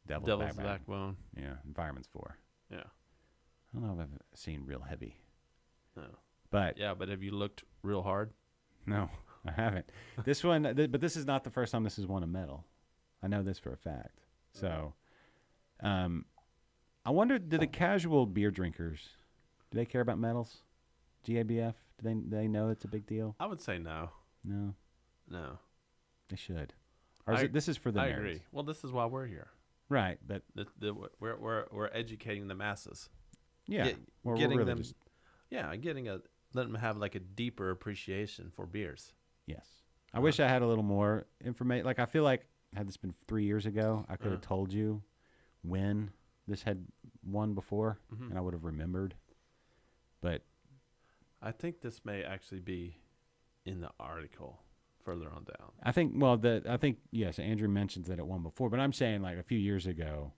Devil's Backbone. Yeah. Environment's 4. Yeah. I don't know if I've seen real heavy. No. But but have you looked real hard? No, I haven't. This one, but this is not the first time this has won a medal. I know this for a fact. So, I wonder, do the casual beer drinkers, do they care about medals? GABF, do they know it's a big deal? I would say no. No. No. They should. Or this is for the nerds? I agree. Well, this is why we're here. Right, but we're educating the masses. Yeah, getting really them. Letting them have like a deeper appreciation for beers. Yes, I wish I had a little more information. Like I feel like had this been 3 years ago, I could have told you when this had won before, and I would have remembered. But I think this may actually be in the article further on down. I think yes, Andrew mentions that it won before, but I'm saying like a few years ago,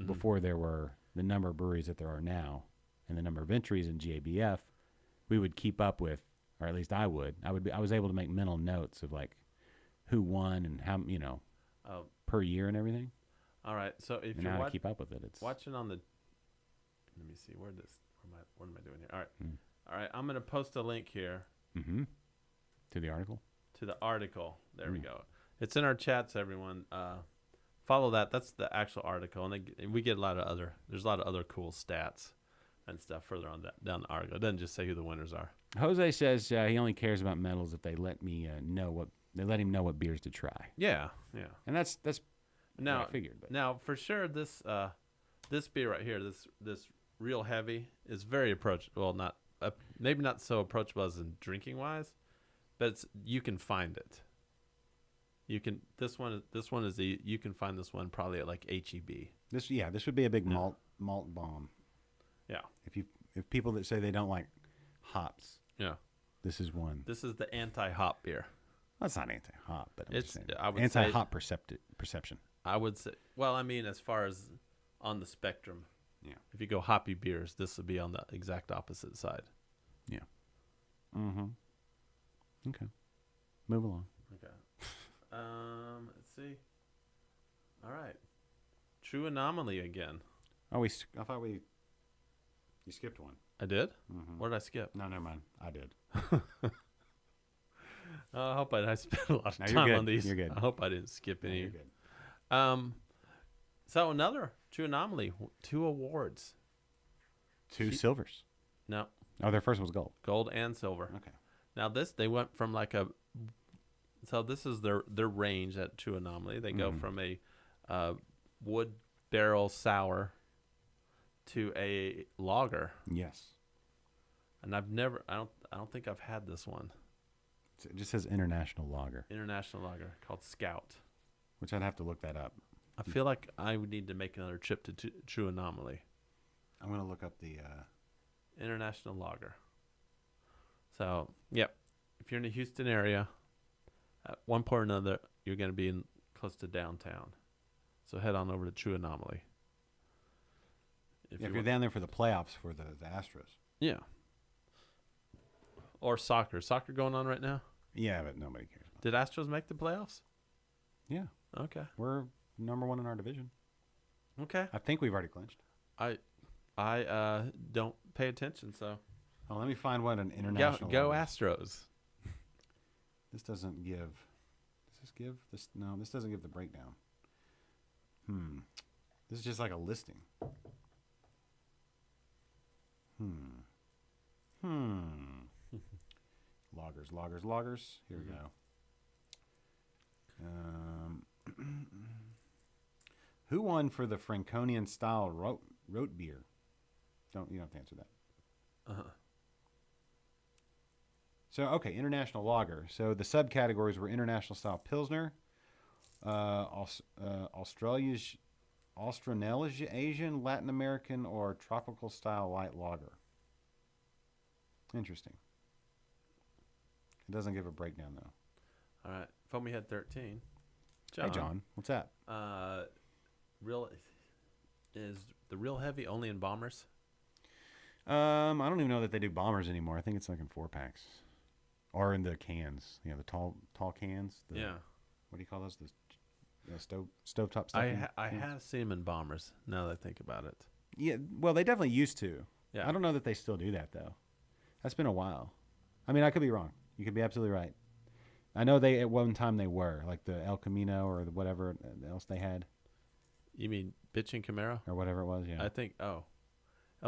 before there were the number of breweries that there are now, and the number of entries in GABF, we would keep up with, or at least I would. I was able to make mental notes of like who won and how per year and everything. All right, so if you want to keep up with it, it's watching on the. Let me see what am I doing here? All right, all right. I'm gonna post a link here. To the article. To the article. There we go. It's in our chats, everyone. Follow that. That's the actual article, and we get there's a lot of other cool stats and stuff further on down the article. It doesn't just say who the winners are. Jose says he only cares about medals if they let him know what beers to try. Yeah. And that's now what I figured. But. Now for sure this beer right here, this Real Heavy is very approachable. Well, not maybe not so approachable as in drinking wise, but you can find it. You can you can find this one probably at like HEB. This would be a big malt bomb. Yeah. If people that say they don't like hops. Yeah. This is one. This is the anti-hop beer. Well, it's not anti-hop, but it's anti-hop perception. I would say. Well, I mean, as far as on the spectrum. Yeah. If you go hoppy beers, this would be on the exact opposite side. Yeah. Okay. Move along. Okay. Let's see. All right. True Anomaly again. Oh, I thought you skipped one. I did? What did I skip? No, never mind. I did. I hope I spent a lot of time on these. You're good. I hope I didn't skip any. You're good. So another True Anomaly, 2 awards. 2 silvers. No. Oh, their first was gold. Gold and silver. Okay. Now they went from like so this is their range at True Anomaly. They go from a wood barrel sour to a lager. Yes. And I don't think I've had this one. It just says international lager. International lager called Scout. Which I'd have to look that up. I feel like I would need to make another trip to True Anomaly. I'm going to look up the international lager. So, yep. If you're in the Houston area, at one point or another, you're going to be close to downtown. So head on over to True Anomaly. If you're down there for the playoffs for the Astros. Yeah. Or soccer. Soccer going on right now? Yeah, but nobody cares. Did Astros make the playoffs? Yeah. Okay. We're number 1 in our division. Okay. I think we've already clinched. I don't pay attention, so. Oh, let me find what an international. Go Astros. This doesn't give. Does this give this? No, this doesn't give the breakdown. This is just like a listing. Loggers. Here we go. Who won for the Franconian style root beer? You don't have to answer that. So, okay, international lager. So the subcategories were international style Pilsner, Australasian, Latin American, or tropical style light lager. Interesting. It doesn't give a breakdown, though. All right. Foamy Head 13. Hey, John. What's that? Is the real heavy only in bombers? I don't even know that they do bombers anymore. I think it's like in 4-packs. Or in the cans. The tall cans. Yeah. What do you call those? The stovetop stuff? I have seen them in bombers, now that I think about it. Yeah, well, they definitely used to. Yeah. I don't know that they still do that, though. That's been a while. I mean, I could be wrong. You could be absolutely right. I know they at one time they were, like the El Camino or whatever else they had. You mean Bitch and Camaro? Or whatever it was, yeah. I think, El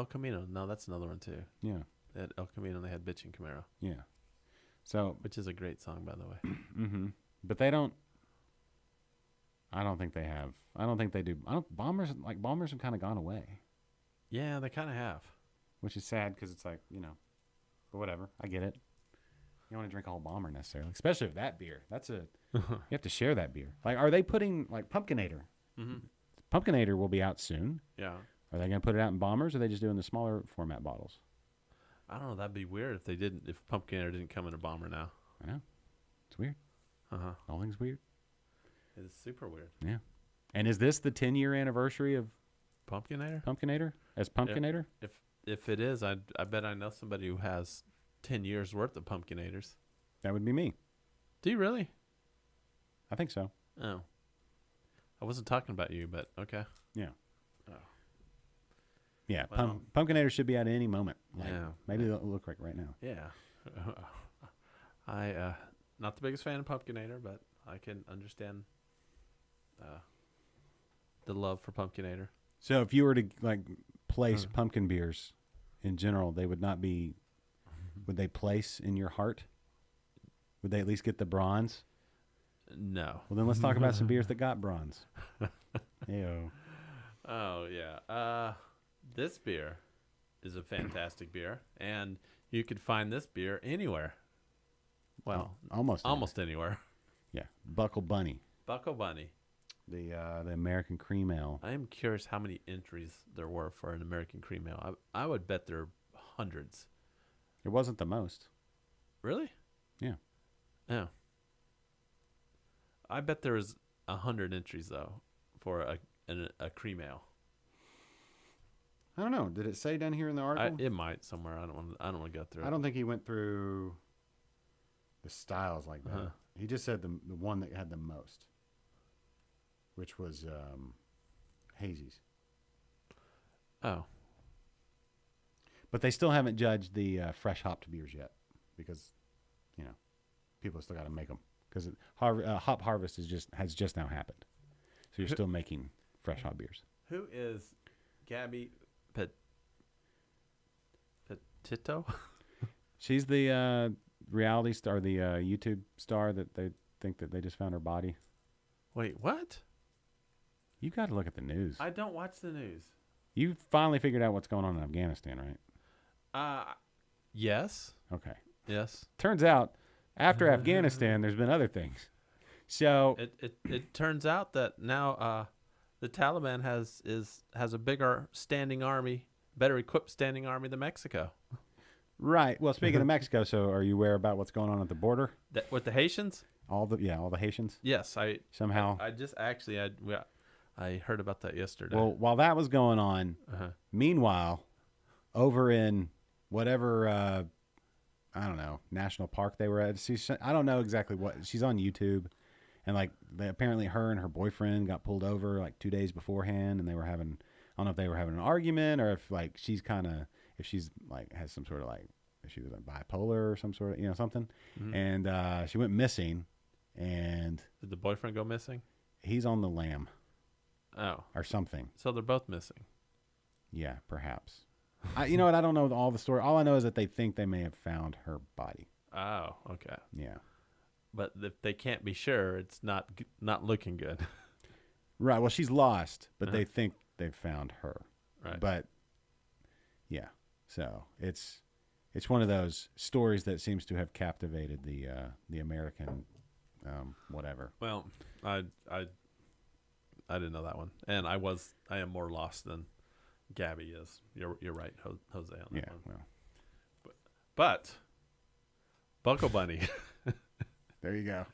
Camino. No, that's another one, too. Yeah. They had El Camino, they had Bitch and Camaro. Yeah. So, which is a great song, by the way. But they don't. I don't think they have. I don't think they do. Bombers have kind of gone away. Yeah, they kind of have. Which is sad because it's like, but whatever. I get it. You don't want to drink a whole bomber necessarily, especially with that beer. You have to share that beer. Like, are they putting like Pumpkinator? Pumpkinator will be out soon. Yeah. Are they going to put it out in bombers, or are they just doing the smaller format bottles? I don't know. That'd be weird if they didn't. If Pumpkinator didn't come in a bomber now. I know. It's weird. All things weird. It's super weird. Yeah. And is this the 10-year anniversary of Pumpkinator? As Pumpkinator? If it is, I bet I know somebody who has 10 years worth of Pumpkinators. That would be me. Do you really? I think so. Oh. I wasn't talking about you, but okay. Yeah. Oh. Yeah, Well, Pumpkinator should be out at any moment. Yeah. Maybe they'll look like right now. Yeah. I not the biggest fan of Pumpkinator, but I can understand the love for Pumpkinator. So if you were to place pumpkin beers in general, they would not be. Would they place in your heart? Would they at least get the bronze? No. Well, then let's talk about some beers that got bronze. Ew. Oh yeah. This beer is a fantastic beer, and you could find this beer anywhere. Well, almost anywhere. Yeah, Buckle Bunny. Buckle Bunny. The American Cream Ale. I am curious how many entries there were for an American Cream Ale. I would bet there are hundreds. It wasn't the most. Really? Yeah. Yeah. I bet there was 100 entries though for a cream ale. I don't know. Did it say down here in the article? It might somewhere. I don't want to go through. I don't think he went through the styles like that. He just said the one that had the most, which was Hazy's. Oh. But they still haven't judged the fresh hopped beers yet because, people still got to make them because hop harvest has just now happened. So you're still making fresh hop beers. Who is Gabby Petito? She's the reality star, the YouTube star that they think that they just found her body. Wait, what? You got to look at the news. I don't watch the news. You finally figured out what's going on in Afghanistan, right? Yes. Okay. Yes. Turns out, after Afghanistan, there's been other things. So it turns out that now the Taliban has a bigger standing army, better equipped standing army than Mexico. Right. Well, speaking of Mexico, so are you aware about what's going on at the border? With the Haitians? All the Haitians. Yes, somehow. I just actually I I heard about that yesterday. Well, while that was going on, meanwhile, over in whatever, I don't know, national park they were at, I don't know exactly what, she's on YouTube. And like, apparently her and her boyfriend got pulled over like 2 days beforehand, and they were having, I don't know if they were having an argument or if like she's if she's like has some sort of like, if she was like bipolar or some sort of, something. And she went missing. And did the boyfriend go missing? He's on the lam. Oh. Or something. So they're both missing. Yeah, perhaps. You know what? I don't know all the story. All I know is that they think they may have found her body. Oh, okay. Yeah. But if they can't be sure, it's not looking good. Right. Well, she's lost, but they think they've found her. Right. But yeah, so it's one of those stories that seems to have captivated the American whatever. Well, I didn't know that one, and I am more lost than Gabby is. You're right, Jose, on that one. Well, but Buckle Bunny. There you go.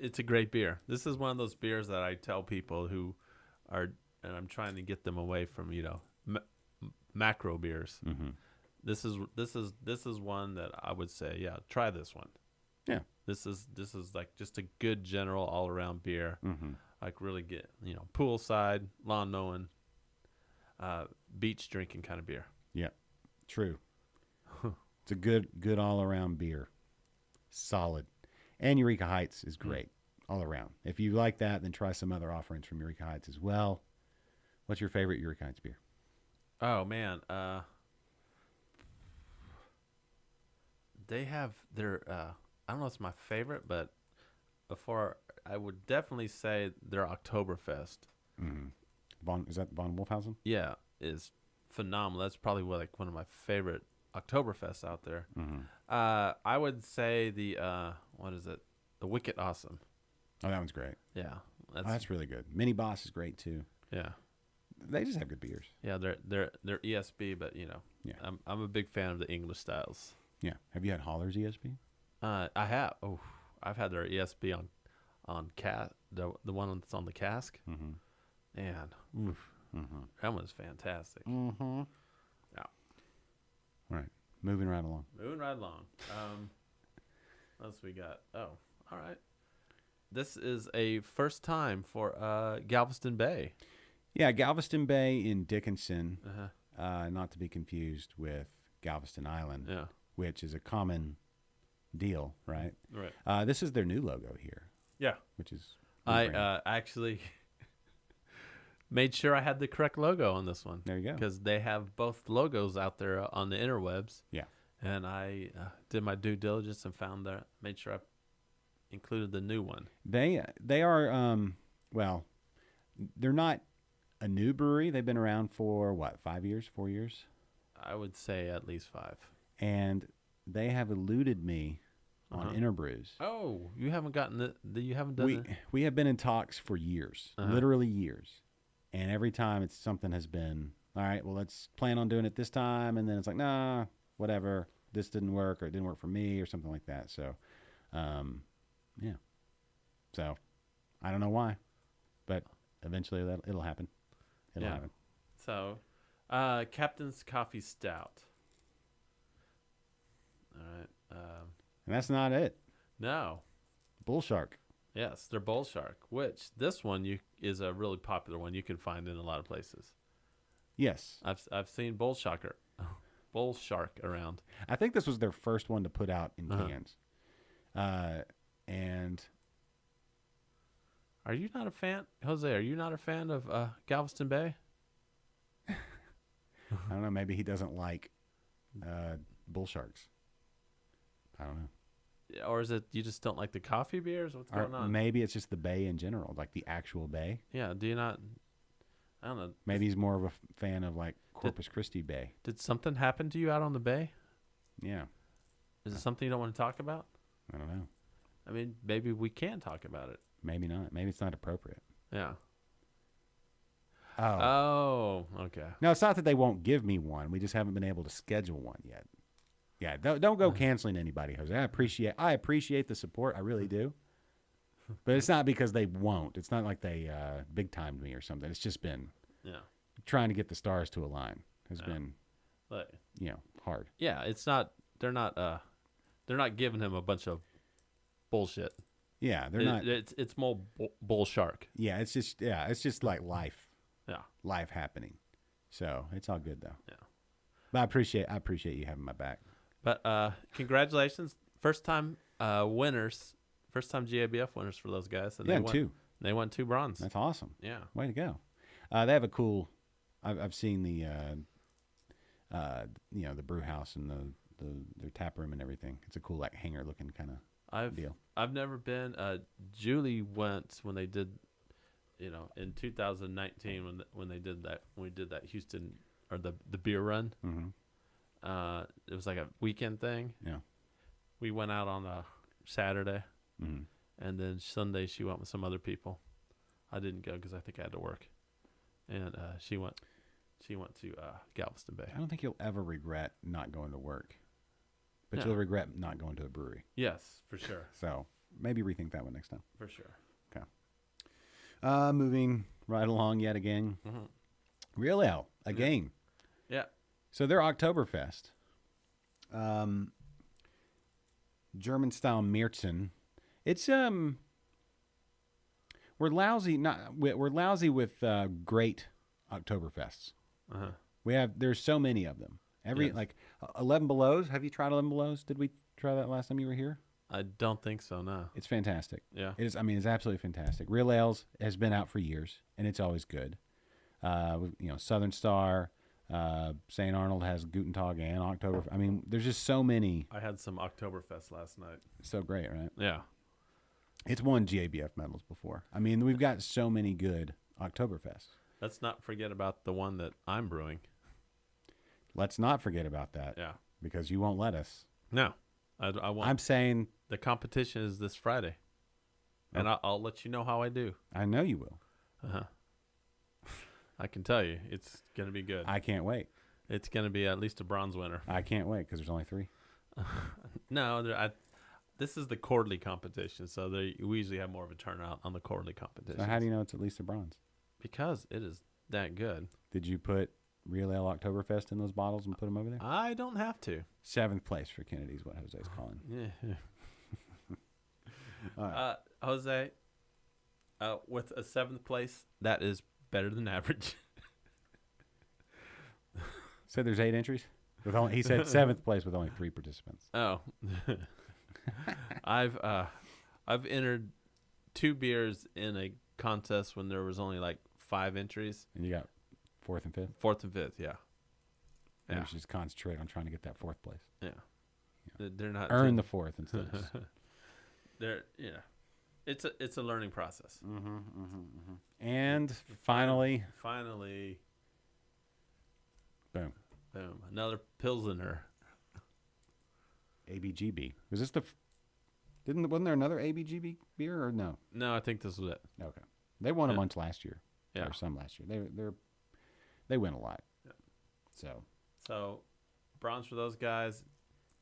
It's a great beer. This is one of those beers that I tell people who are, and I'm trying to get them away from macro beers. Mm-hmm. This is one that I would say, yeah, try this one. Yeah. This is like just a good general all around beer. Mm-hmm. Like really get poolside, lawn mowing, beach drinking kind of beer. Yeah, true. It's a good all around beer. Solid. And Eureka Heights is great all around. If you like that, then try some other offerings from Eureka Heights as well. What's your favorite Eureka Heights beer? Oh man, they have their I don't know if it's my favorite, but I would definitely say their Oktoberfest. Mm-hmm. Is that Von Wolfhausen? Yeah, is phenomenal. That's probably one of my favorite Oktoberfests out there. Mm-hmm. I would say the what is it? The Wicked Awesome. Oh, that one's great. Yeah, that's really good. Mini Boss is great too. Yeah, they just have good beers. Yeah, they're ESB, but yeah, I'm a big fan of the English styles. Yeah, have you had Holler's ESB? I have. Oh, I've had their ESB on the one that's on the cask. Mm-hmm. Man, that one's fantastic. Mm-hmm. Yeah. All right, moving right along. What else we got? Oh, all right. This is a first time for Galveston Bay. Yeah, Galveston Bay in Dickinson, not to be confused with Galveston Island, which is a common deal, right? Right. This is their new logo here. Yeah. Which is I actually made sure I had the correct logo on this one. There you go. Because they have both logos out there on the interwebs. Yeah. And I did my due diligence and made sure I included the new one. They are well, they're not a new brewery. They've been around for what, 4 years? I would say at least 5. And they have eluded me on Interbrews. Oh, you haven't gotten you haven't done it? We have been in talks for years, literally years. And every time something has been, all right, well, let's plan on doing it this time. And then it's like, nah, whatever. This didn't work, or it didn't work for me, or something like that. So, yeah. So, I don't know why, but eventually it'll happen. It'll happen. So, Captain's Coffee Stout. All right. And that's not it. No. Bull Shark. Yes, they're Bull Shark, which this one is a really popular one you can find in a lot of places. Yes. I've seen Bull Shark around. I think this was their first one to put out in cans. And are you not a fan, Jose? Are you not a fan of Galveston Bay? I don't know. Maybe he doesn't like Bull Sharks. I don't know. Or is it you just don't like the coffee beers? What's going on? Maybe it's just the bay in general, like the actual bay. Yeah. Do you not? I don't know. Maybe he's more of a fan of like Corpus Christi Bay. Did something happen to you out on the bay? Yeah. Is it something you don't want to talk about? I don't know. I mean, maybe we can talk about it. Maybe not. Maybe it's not appropriate. Yeah. Oh. Okay. No, it's not that they won't give me one. We just haven't been able to schedule one yet. Yeah, don't go canceling anybody, Jose. I appreciate the support. I really do. But it's not because they won't. It's not like they big timed me or something. It's just been trying to get the stars to align has been, but, hard. Yeah, it's not. They're not giving him a bunch of bullshit. Yeah, they're not. It's more bull shark. Yeah, it's just like life. Yeah, life happening. So it's all good though. Yeah, but I appreciate you having my back. But congratulations, first time winners, first time GABF winners for those guys. And they won 2 bronze. That's awesome. Yeah, way to go. They have a cool. I've seen the the brew house and their tap room and everything. It's a cool like hangar looking kind of deal. I've never been. Julie went when they did, in 2019 when they did that, when we did that Houston or the beer run. Mm-hmm. It was like a weekend thing. Yeah. We went out on a Saturday, mm-hmm. and then Sunday she went with some other people. I didn't go because I think I had to work, and she went to Galveston Bay. I don't think you'll ever regret not going to work, but you'll regret not going to a brewery. Yes, for sure. So maybe rethink that one next time. For sure. Okay. Moving right along yet again. Mm-hmm. Real Ale again. Yeah. So they're Oktoberfest. German style Märzen. It's we're lousy with great Oktoberfests. Uh-huh. There's so many of them. 11 Belows. Have you tried 11 Belows? Did we try that last time you were here? I don't think so. No. It's fantastic. Yeah. It is. I mean, it's absolutely fantastic. Real Ales has been out for years, and it's always good. Southern Star, St. Arnold has Guten Tag and October. I mean, there's just so many. I had some Oktoberfest last night. So great, right? Yeah. It's won GABF medals before. I mean, we've got so many good Oktoberfests. Let's not forget about the one that I'm brewing. Let's not forget about that. Yeah. Because you won't let us. No. I won't. I'm saying the competition is this Friday. And I'll let you know how I do. I know you will. Uh-huh. I can tell you, it's going to be good. I can't wait. It's going to be at least a bronze winner. I can't wait because there's only 3. No, this is the quarterly competition, so we usually have more of a turnout on the quarterly competition. So how do you know it's at least a bronze? Because it is that good. Did you put Real Ale Oktoberfest in those bottles and put them over there? I don't have to. 7th place for Kennedy's what Jose's calling. Yeah. All right. Jose, with a 7th place, that is better than average. So there's 8 entries? He said 7th place with only 3 participants. Oh. I've entered 2 beers in a contest when there was only like 5 entries. And you got 4th and 5th? 4th and 5th, yeah. You should just concentrate on trying to get that 4th place. Yeah. They're not earn the 4th instead. It's a learning process. And finally, boom, another Pilsener. ABGB. Was this wasn't there another ABGB beer or no? No, I think this was it. Okay, they won a bunch last year. Yeah, or some last year. They win a lot. Yeah. So bronze for those guys.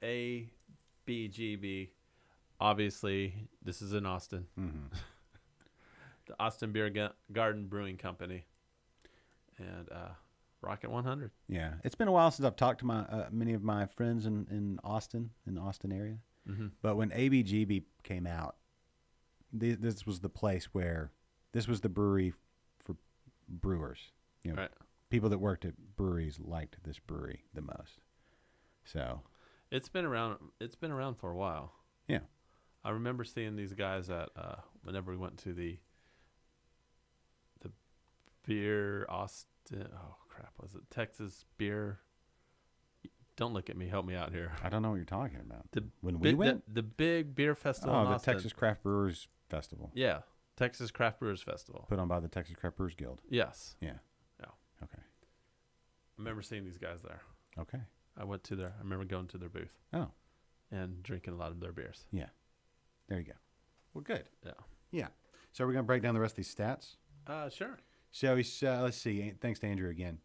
ABGB. Obviously, this is in Austin. Mm-hmm. The Austin Beer Garden Brewing Company. And Rocket 100. Yeah. It's been a while since I've talked to many of my friends in Austin area. Mm-hmm. But when ABGB came out, this was the place where this was the brewery for brewers. Right. People that worked at breweries liked this brewery the most. So it's been around for a while. Yeah. I remember seeing these guys at whenever we went to the beer Austin. Oh crap! Was it Texas beer? Don't look at me. Help me out here. I don't know what you're talking about. We went the big beer festival. Oh, in the Austin. Texas Craft Brewers Festival. Yeah, Texas Craft Brewers Festival. Put on by the Texas Craft Brewers Guild. Yes. Yeah. Yeah. Okay. I remember seeing these guys there. Okay. I remember going to their booth. Oh. And drinking a lot of their beers. Yeah. There you go. Well, good. Yeah. Yeah. So we're going to break down the rest of these stats? Sure. So let's see. Thanks to Andrew again.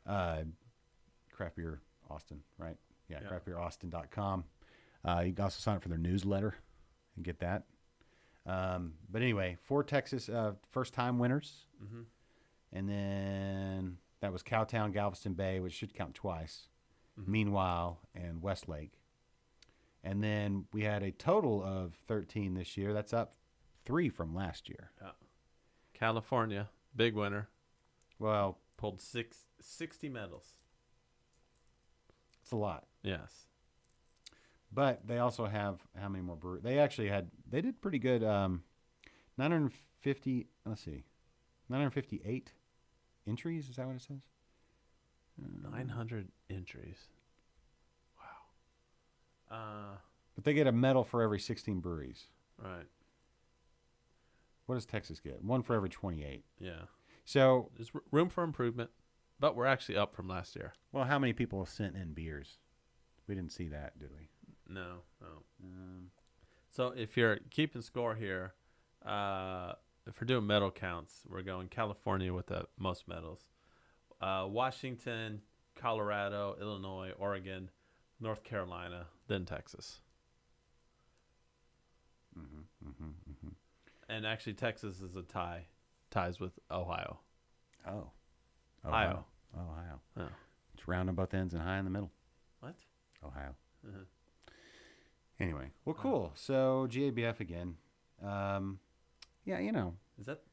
Craft Beer Austin, right? Yeah, craftbeeraustin.com. You can also sign up for their newsletter and get that. But anyway, 4 Texas first-time winners. Mm-hmm. And then that was Cowtown, Galveston Bay, which should count twice. Mm-hmm. Meanwhile, and Westlake. And then we had a total of 13 this year. That's up 3 from last year. Yeah. California, big winner. Well, Pulled 60 medals. it's a lot. Yes. But they also have how many more breweries? They did pretty good. 950. Let's see, 958 entries. Is that what it says? 900 entries. Wow. But they get a medal for every 16 breweries. Right. What does Texas get? 1 for every 28. Yeah. So, There's room for improvement, but we're actually up from last year. well, how many people sent in beers? We didn't see that, did we? No. So if you're keeping score here, if we're doing medal counts, we're going California with the most medals. Washington, Colorado, Illinois, Oregon, North Carolina, then Texas. And actually, Texas is a tie. Ties with Ohio. Oh. Ohio. Ohio. Oh. It's round on both ends and high in the middle. What? Ohio. Uh-huh. Anyway, well, cool. So GABF again. Yeah, you know. Is that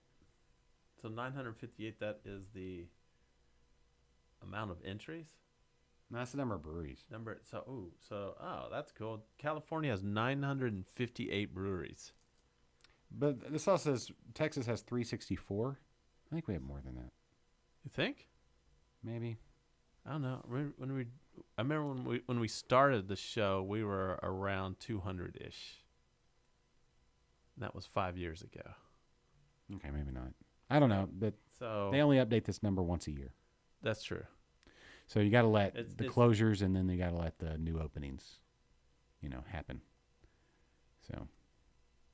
so? 958. That is the amount of entries. No, that's the number of breweries. That's cool. California has 958 breweries. But this also says Texas has 364. I think we have more than that. You think? Maybe. I don't know. I remember when we started the show, we were around 200-ish. That was 5 years ago. Okay, maybe not. I don't know, but So they only update this number once a year. that's true. So you got to let It's closures and then you got to let the new openings, happen. So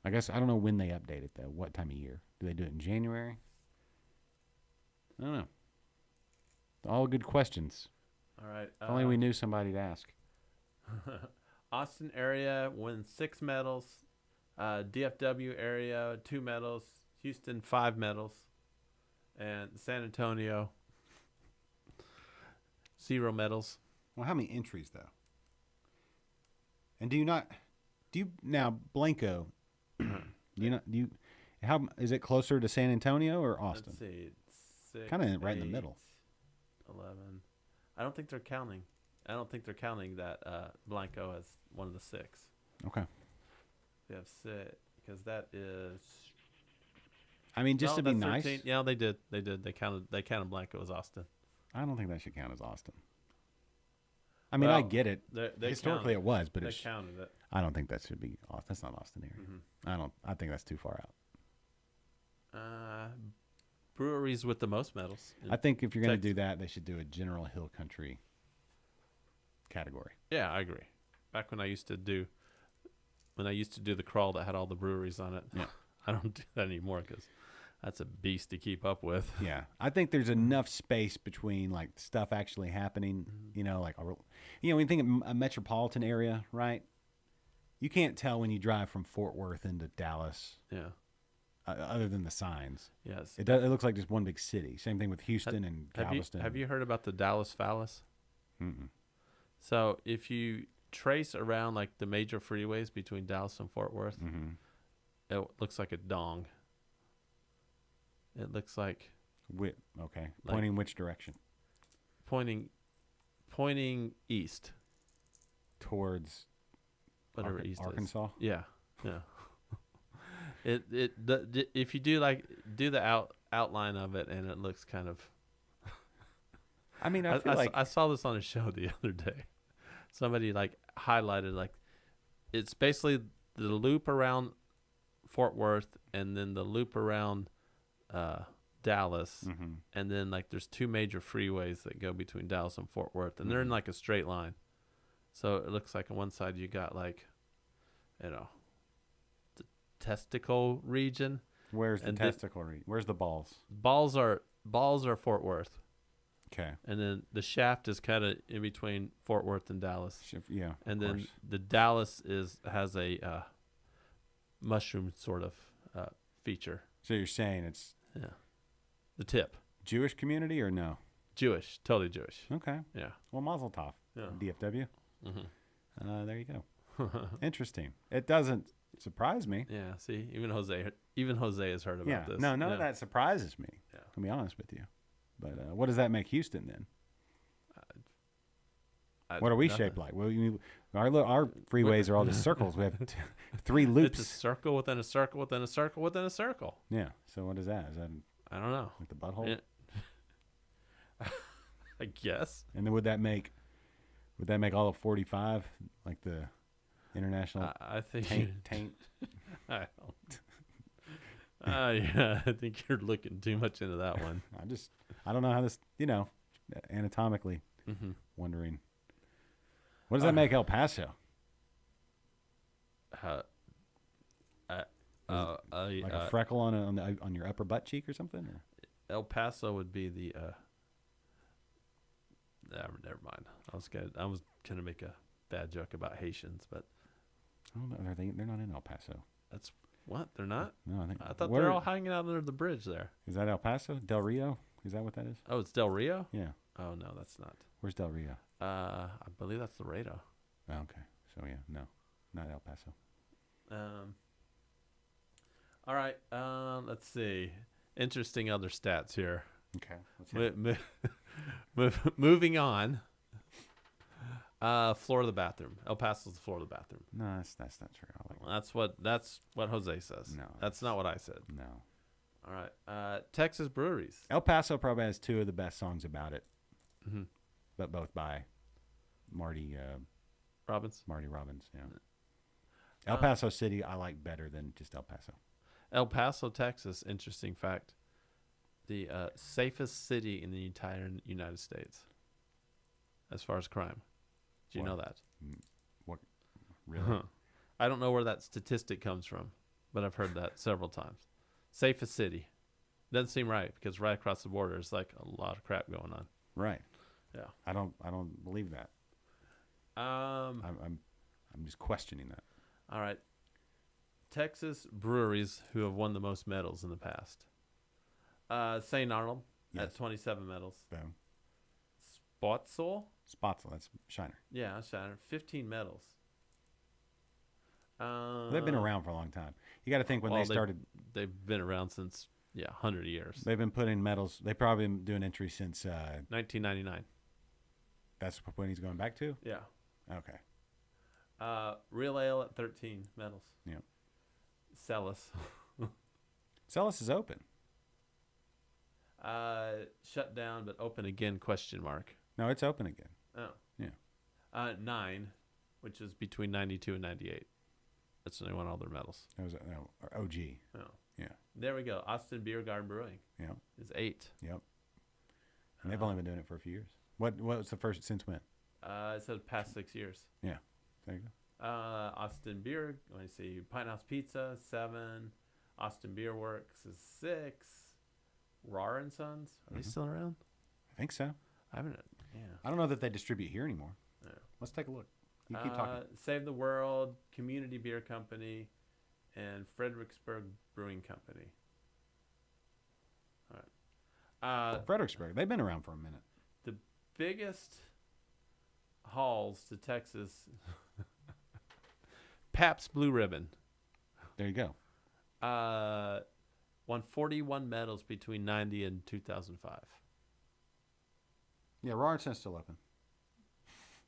I guess I don't know when they update it though. What time of year? Do they do it in January? I don't know. All good questions. All right. If only we knew somebody to ask. Austin area wins 6 medals. DFW area 2 medals. Houston 5 medals. And San Antonio 0 medals. Well, how many entries though? And do you now Blanco? How is it closer to San Antonio or Austin? Let's see. 6, Kind of right in the 8, middle. 11. I don't think they're counting. I don't think they're counting that Blanco as one of the 6. Okay. They have 6 because that is. I mean, just to be that's nice. 13. Yeah, they did. They counted Blanco as Austin. I don't think that should count as Austin. I mean, I get it. They Historically, it was, but they counted it. I don't think that should be. That's not Austin area. I think that's too far out. Breweries with the most medals. I think if you're going to do that, they should do a general hill country category. Yeah, I agree. Back when I used to do the crawl that had all the breweries on it. Yeah. I don't do that anymore because that's a beast to keep up with. Yeah, I think there's enough space between like stuff actually happening. When you think of a metropolitan area, right? You can't tell when you drive from Fort Worth into Dallas. Yeah. Other than the signs. Yes. It looks like just one big city. Same thing with Houston and Galveston. Have you heard about the Dallas phallus? Mm-mm. So if you trace around like the major freeways between Dallas and Fort Worth, it looks like a dong. It looks like okay. Pointing which direction? Pointing east. Towards Whatever east Arkansas? is. Yeah. If you do the outline of it, and it looks kind of. I mean, I feel like I saw this on a show the other day. Somebody highlighted it's basically the loop around Fort Worth, and then the loop around Dallas, and then there's 2 major freeways that go between Dallas and Fort Worth, and they're in a straight line. So it looks like on one side you got the testicle region. Where's the testicle region? Where's the balls? Balls are Fort Worth. Okay. And then the shaft is kind of in between Fort Worth and Dallas. Yeah. And then the Dallas has a mushroom sort of feature. So you're saying it's The tip. Jewish community or no? Jewish, totally Jewish. Okay. Yeah. Well, Mazel Tov. Yeah. DFW. Mm-hmm. There you go. Interesting. It doesn't surprise me. Yeah. See, even Jose has heard about this. No, none of that surprises me. Yeah. To be honest with you. But what does that make Houston then? What are we nothing. shaped like? Well, our freeways are all just circles. We have 3 loops. It's a circle within a circle within a circle within a circle. Yeah. So what is that? Is that I don't know. like the butthole? I guess. And then would that make all of 45 like the international I think taint? I don't. Yeah, I think you're looking too much into that one. I don't know how this, anatomically wondering. What does that make El Paso? Like a freckle on your upper butt cheek or something? Or? El Paso would be the. Never mind. I was gonna make a bad joke about Haitians, but I don't know. They're not in El Paso. that's what they're not. No, I thought they're all hanging out under the bridge there. Is that El Paso? Del Rio? Is that what that is? Oh, it's Del Rio. Yeah. Oh no, that's not. Where's Del Rio? I believe that's Laredo. Oh, okay. So yeah, no, not El Paso. All right. Let's see. Interesting other stats here. Okay. Moving on. Floor of the bathroom. El Paso's the floor of the bathroom. No, that's not true. That's what Jose says. No, that's not what I said. No. All right. Texas breweries. El Paso probably has 2 of the best songs about it, Mm-hmm. but both by Marty Robbins. Yeah. El Paso City I like better than just El Paso. El Paso, Texas. Interesting fact. The safest city in the entire United States, as far as crime. Do you know that? What? Really? I don't know where that statistic comes from, but I've heard that several times. Safest city. Doesn't seem right because right across the border is like a lot of crap going on. Right. Yeah. I don't believe that. I'm just questioning that. All right. Texas breweries who have won the most medals in the past. St. Arnold at 27 medals. Boom. Spotzel? Spotzel, that's Shiner. Yeah, Shiner. 15 medals. They've been around for a long time. You got to think when they started. They've been around since 100 years. They've been putting medals. They've probably been doing entries since 1999. That's when he's going back to. Yeah. Okay. Real Ale at 13 medals. Yeah. Celis. Celis is open. Shut down but open again? ? No, it's open again. Oh. Yeah. 9, which is between 92 and 98. That's when they won all their medals. That was OG. Oh. Yeah. There we go. Austin Beer Garden Brewing. Yeah. Is 8. Yep. And they've only been doing it for a few years. What was the first since when? It says past 6 years. Yeah. There you go. Austin Beer. Let me see. Pine House Pizza 7. Austin Beer Works is 6. Rar and Sons. Are they still around? I think so. I haven't. Yeah. I don't know that they distribute here anymore. Yeah. Let's take a look. You keep talking. Save the World, Community Beer Company, and Fredericksburg Brewing Company. All right. Fredericksburg. They've been around for a minute. The biggest hauls to Texas. Pabst Blue Ribbon. There you go. Won 41 medals between 90 and 2005. Yeah, Roarson's still open.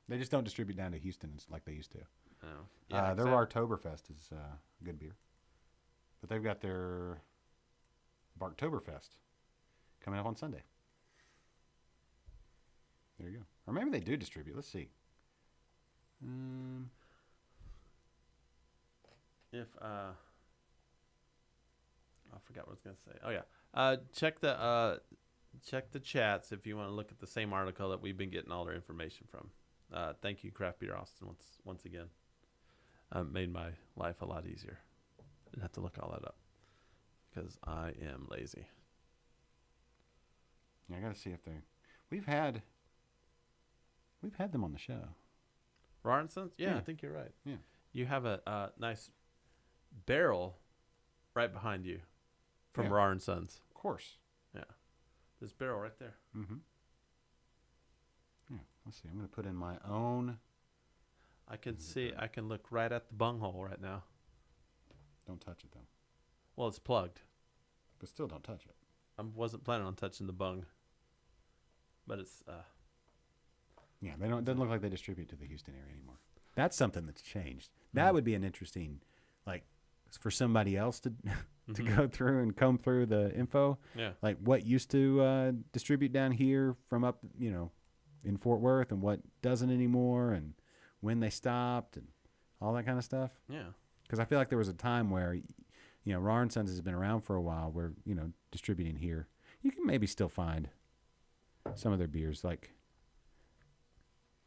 They just don't distribute down to Houston like they used to. Oh. Yeah, their Barktoberfest is good beer. But they've got their Barktoberfest coming up on Sunday. There you go. Or maybe they do distribute. Let's see. If I forgot what I was gonna say. Oh yeah. Check the chats if you want to look at the same article that we've been getting all our information from. Thank you, Craft Beer Austin, once again. Made my life a lot easier. Didn't have to look all that up because I am lazy. Yeah, I got to see if they. We've had them on the show. Roarson's? Yeah, Yeah. I think you're right. Yeah. You have a nice barrel right behind you from Yeah. Rar and Sons. Of course. Yeah. This barrel right there. Mm-hmm. Yeah. Let's see. I'm going to put in my own. I can see, I can look right at the bunghole right now. Don't touch it, though. Well, it's plugged. But still don't touch it. I wasn't planning on touching the bung. But it's, Yeah, they don't. It doesn't look like they distribute to the Houston area anymore. That's something that's changed. That would be an interesting, like, for somebody else to to go through and comb through the info. yeah. Like what used to distribute down here from up, in Fort Worth, and what doesn't anymore, and when they stopped, and all that kind of stuff. Yeah. Because I feel like there was a time where, Rar and Sons has been around for a while. Where distributing here, you can maybe still find some of their beers, like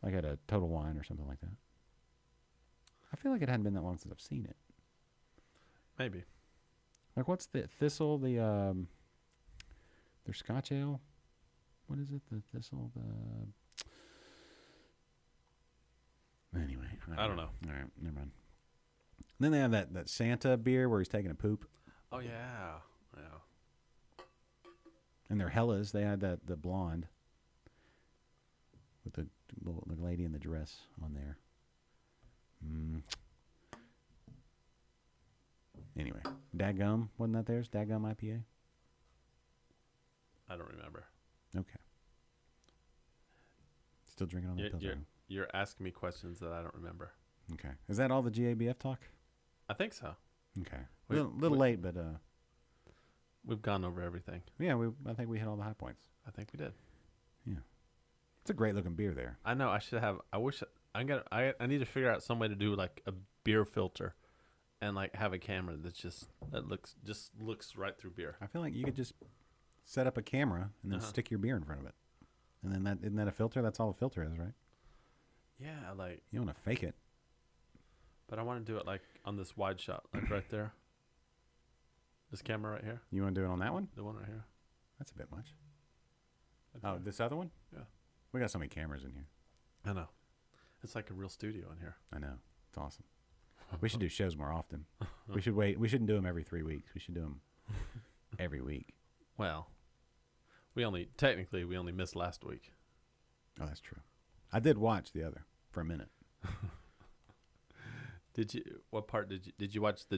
at a Total Wine or something like that. I feel like it hadn't been that long since I've seen it. Maybe. Like, what's the Thistle? Their Scotch Ale. What is it? The Thistle. Anyway, I don't know. All right, never mind. And then they have that Santa beer where he's taking a poop. Oh, yeah. Yeah. And their Hellas, they had the blonde with the lady in the dress on there. Anyway, Dadgum, wasn't that theirs? Dadgum IPA? I don't remember. Okay. Still drinking on that Pilsner. You're asking me questions that I don't remember. Okay. Is that all the GABF talk? I think so. Okay. A little late, but We've gone over everything. yeah, I think we hit all the high points. I think we did. Yeah. It's a great looking beer there. I know. I should have. I wish. I need to figure out some way to do like a beer filter, and like have a camera that looks right through beer. I feel like you could just set up a camera and then stick your beer in front of it. And then isn't that a filter? That's all a filter is, right? Yeah, like. You don't want to fake it. But I want to do it like on this wide shot, like right there. This camera right here. You want to do it on that one? The one right here. That's a bit much. Right Oh, this other one? Yeah. We got so many cameras in here. I know. It's like a real studio in here. I know. It's awesome. We should do shows more often. We shouldn't do them every 3 weeks. We should do them every week. Well, we only missed last week. Oh, that's true. I did watch the other for a minute. What part did you watch the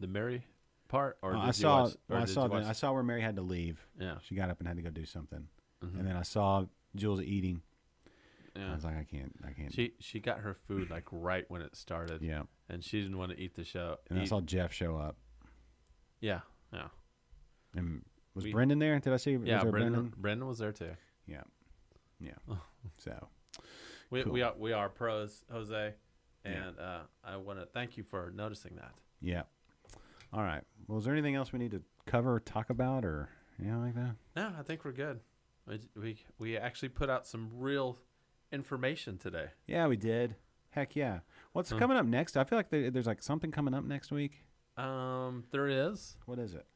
the Mary part, or I saw where Mary had to leave. Yeah. She got up and had to go do something, and then I saw Jules eating. Yeah. I was like, I can't. She got her food like right when it started. Yeah. And she didn't want to eat the show. And I saw Jeff show up. Yeah. Yeah. And was Brendan there? Did I see? Yeah. Was there Brendan was there too. Yeah. Yeah. So we cool. we are pros, Jose, and I want to thank you for noticing that. Yeah. All right. Well, is there anything else we need to cover, or talk about, or anything like that? No, I think we're good. We actually put out some real information today. Yeah, we did. Heck yeah. What's coming up next? I feel like there's like something coming up next week. There is. What is it?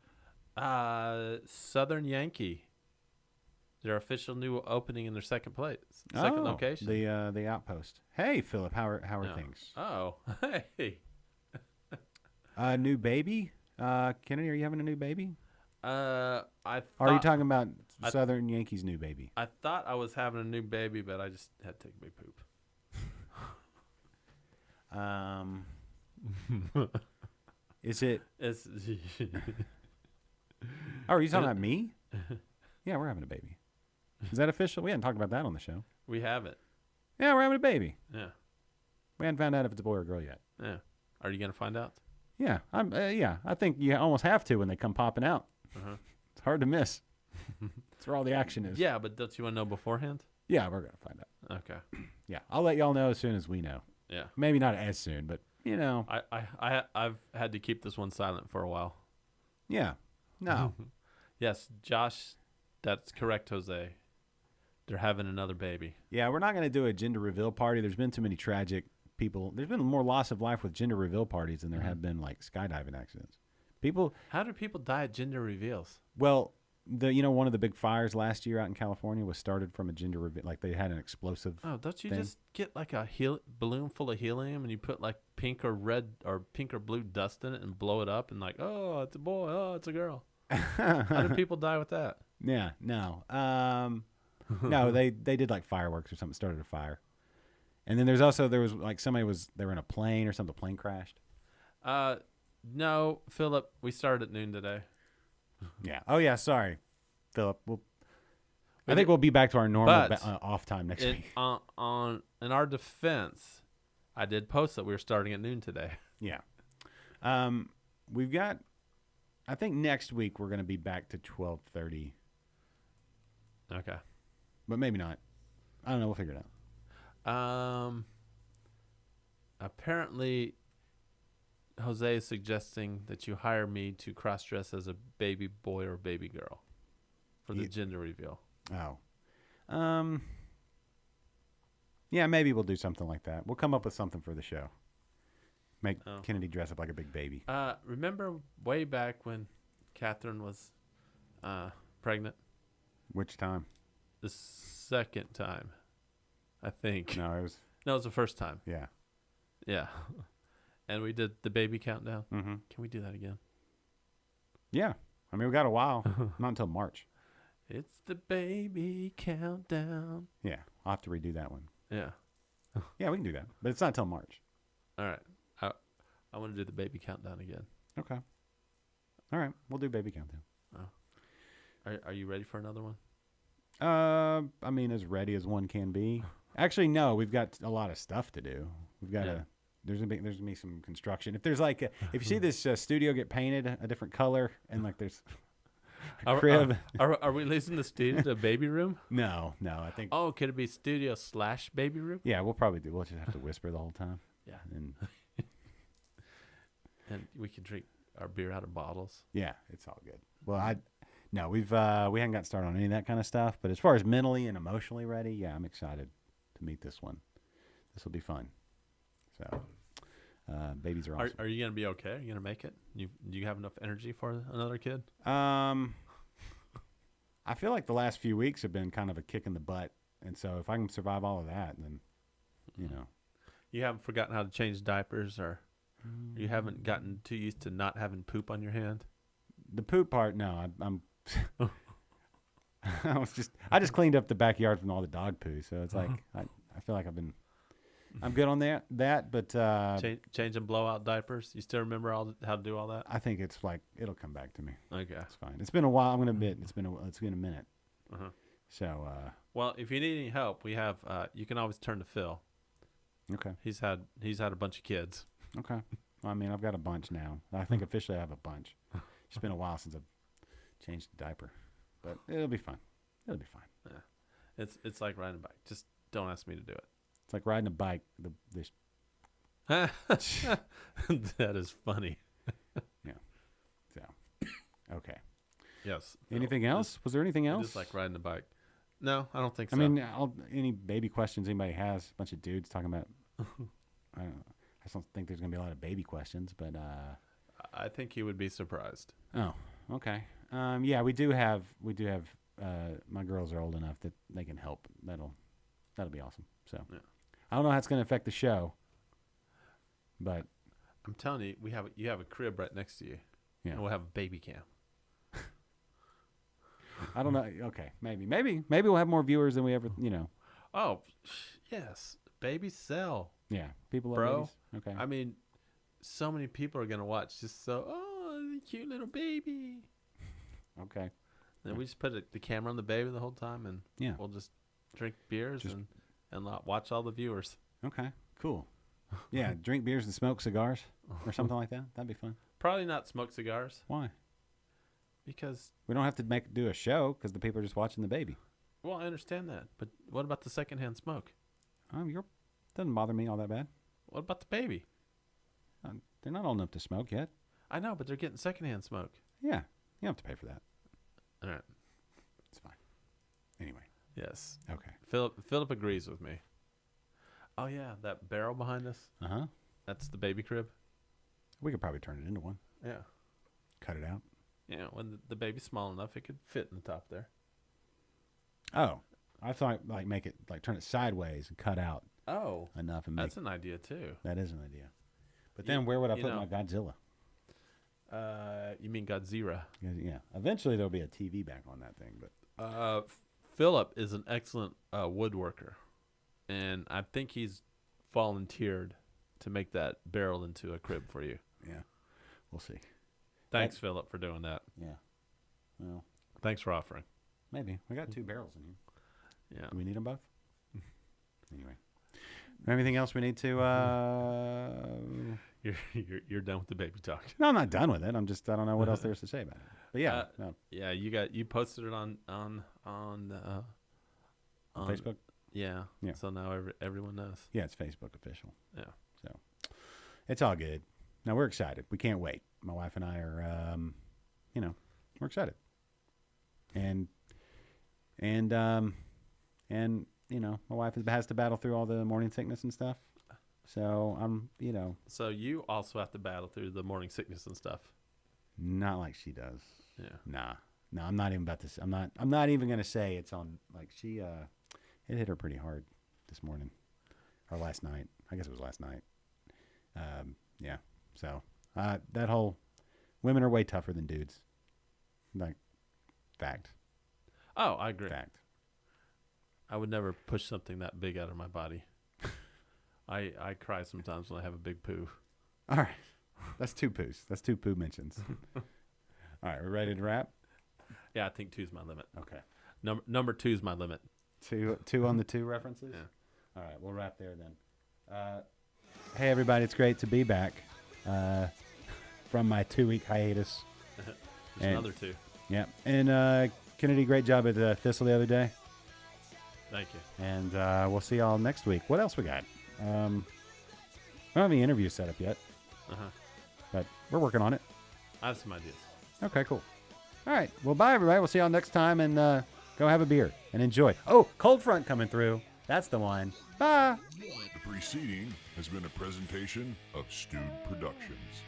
Southern Yankee. Their official new opening in their second location. The Outpost. Hey, Philip, how are things? Oh, hey. New baby? Kennedy, are you having a new baby? Are you talking about Southern Yankees' new baby? I thought I was having a new baby, but I just had to take a big poop. Is it? It's. Oh, are you talking about me? Yeah, we're having a baby. Is that official? We hadn't talked about that on the show. We have it. Yeah, we're having a baby. Yeah. We haven't found out if it's a boy or a girl yet. Yeah. Are you gonna find out? Yeah, I think you almost have to when they come popping out. It's hard to miss. That's where all the action is. Yeah, but don't you want to know beforehand? Yeah, we're gonna find out. Okay. Yeah, I'll let y'all know as soon as we know. Yeah. Maybe not as soon, but I've had to keep this one silent for a while. Yeah. No. Yes, Josh, that's correct, Jose. They're having another baby. Yeah, we're not gonna do a gender reveal party. There's been too many tragic people. There's been more loss of life with gender reveal parties than there have been like skydiving accidents. How do people die at gender reveals? Well, one of the big fires last year out in California was started from a gender reveal. Like they had an explosive. Oh, don't you thing. just get like a balloon full of helium and you put like pink or blue dust in it and blow it up and like, oh, it's a boy, oh, it's a girl. How do people die with that? Yeah, no. No, they did like fireworks or something, started a fire. And then there was like they were in a plane or something, the plane crashed. No, Philip, we started at noon today. Yeah. Oh yeah, sorry. Philip, I think we'll be back to our normal off time next week. In our defense, I did post that we were starting at noon today. Yeah. We've got I think next week we're going to be back to 12:30. Okay. But maybe not. I don't know. We'll figure it out. Apparently, Jose is suggesting that you hire me to cross-dress as a baby boy or baby girl for the gender reveal. Oh. Yeah, maybe we'll do something like that. We'll come up with something for the show. Make Kennedy dress up like a big baby. Remember way back when Catherine was pregnant? Which time? The second time, I think. No, it was the first time. Yeah. Yeah. And we did the baby countdown. Mm-hmm. Can we do that again? Yeah. I mean, we got a while. Not until March. It's the baby countdown. Yeah. I'll have to redo that one. Yeah. Yeah, we can do that. But it's not until March. All right. I want to do the baby countdown again. Okay. All right. We'll do baby countdown. Oh. Are you ready for another one? I mean, as ready as one can be. Actually, no. We've got a lot of stuff to do. We've got there's gonna be some construction. If there's like if you see this studio get painted a different color and like there's a crib. Are we losing the studio to a baby room? No. I think. Oh, could it be studio / baby room? Yeah, we'll probably do. We'll just have to whisper the whole time. Yeah. And we can drink our beer out of bottles. Yeah, it's all good. Well, we haven't got started on any of that kind of stuff. But as far as mentally and emotionally ready, yeah, I'm excited to meet this one. This will be fun. So, babies are awesome. Are you gonna be okay? Are you gonna make it? Do you have enough energy for another kid? I feel like the last few weeks have been kind of a kick in the butt, and so if I can survive all of that, then you haven't forgotten how to change diapers, or you haven't gotten too used to not having poop on your hand. The poop part, no. I'm. I just cleaned up the backyard from all the dog poo, so it's like I feel like I'm good on that, but changing blowout diapers. You still remember how to do all that? I think it's like it'll come back to me. Okay, it's fine. It's been a while. I'm gonna admit it's been a minute. Uh-huh. So well, if you need any help, we have you can always turn to Phil. Okay. He's had a bunch of kids. Okay. Well, I mean, I've got a bunch now. I think officially I have a bunch. It's been a while since I've changed the diaper, but it'll be fun. It'll be fine. Yeah. It's like riding a bike. Just don't ask me to do it. It's like riding a bike. That is funny. Yeah. So, okay. Yes. Anything else? Was there anything else? It's like riding a bike. No, I don't think so. I mean, any baby questions anybody has? A bunch of dudes talking about. I don't know. I just don't think there's gonna be a lot of baby questions, but I think you would be surprised. Oh, okay. Yeah, we do have. My girls are old enough that they can help. That'll be awesome. So, yeah. I don't know how it's gonna affect the show, but I'm telling you, you have a crib right next to you. Yeah, and we'll have a baby cam. I don't know. Okay, maybe we'll have more viewers than we ever. Oh, yes, babies sell. Yeah, people love babies. Okay. I mean, so many people are gonna watch just the cute little baby. Okay. Then we just put the camera on the baby the whole time, and we'll just drink beers and watch all the viewers. Okay, cool. Yeah, drink beers and smoke cigars or something like that. That'd be fun. Probably not smoke cigars. Why? Because we don't have to do a show because the people are just watching the baby. Well, I understand that, but what about the secondhand smoke? Doesn't bother me all that bad. What about the baby? They're not old enough to smoke yet. I know, but they're getting secondhand smoke. Yeah, you don't have to pay for that. All right, it's fine. Anyway. Yes. Okay. Philip agrees with me. Oh yeah, that barrel behind us. Uh-huh. That's the baby crib. We could probably turn it into one. Yeah. Cut it out. You know, when the baby's small enough, it could fit in the top there. Oh, I thought like make it like turn it sideways and cut out enough and make. That's an idea too. That is an idea. But then where would I put my Godzilla? You mean Godzilla? Yeah. Eventually there'll be a TV back on that thing, but Philip is an excellent woodworker, and I think he's volunteered to make that barrel into a crib for you. Yeah, we'll see. Thanks, Philip, for doing that. Yeah. Well, thanks for offering. Maybe we got 2 barrels in here. Yeah. Do we need them both? Anyway, anything else we need to? You're done with the baby talk. No, I'm not done with it. I don't know what else there's to say about it. But yeah, yeah, you posted it on Facebook. Yeah. So now everyone knows. Yeah, it's Facebook official. Yeah. So it's all good. Now we're excited. We can't wait. My wife and I are, we're excited. And my wife has to battle through all the morning sickness and stuff. So I'm, So you also have to battle through the morning sickness and stuff. Not like she does. Yeah. No, I'm not even about to. I'm not even gonna say it's on. Like she, it hit her pretty hard this morning or last night. I guess it was last night. Yeah. So that whole women are way tougher than dudes. Like fact. Oh, I agree. Fact. I would never push something that big out of my body. I cry sometimes when I have a big poo. All right. That's 2 poos. That's 2 poo mentions. All right. We're ready to wrap? Yeah, I think 2's my limit. Okay. Number 2's my limit. 2 on the 2 references? Yeah. All right. We'll wrap there then. Hey, everybody. It's great to be back from my 2-week hiatus. There's another 2. Yeah. And Kennedy, great job at Thistle the other day. Thank you. And we'll see y'all next week. What else we got? We don't have any interviews set up yet. But we're working on it. I have some ideas. Okay, cool. All right. Well, bye, everybody. We'll see y'all next time, and go have a beer and enjoy. Oh, cold front coming through. That's the one. Bye. The preceding has been a presentation of Stewed Productions.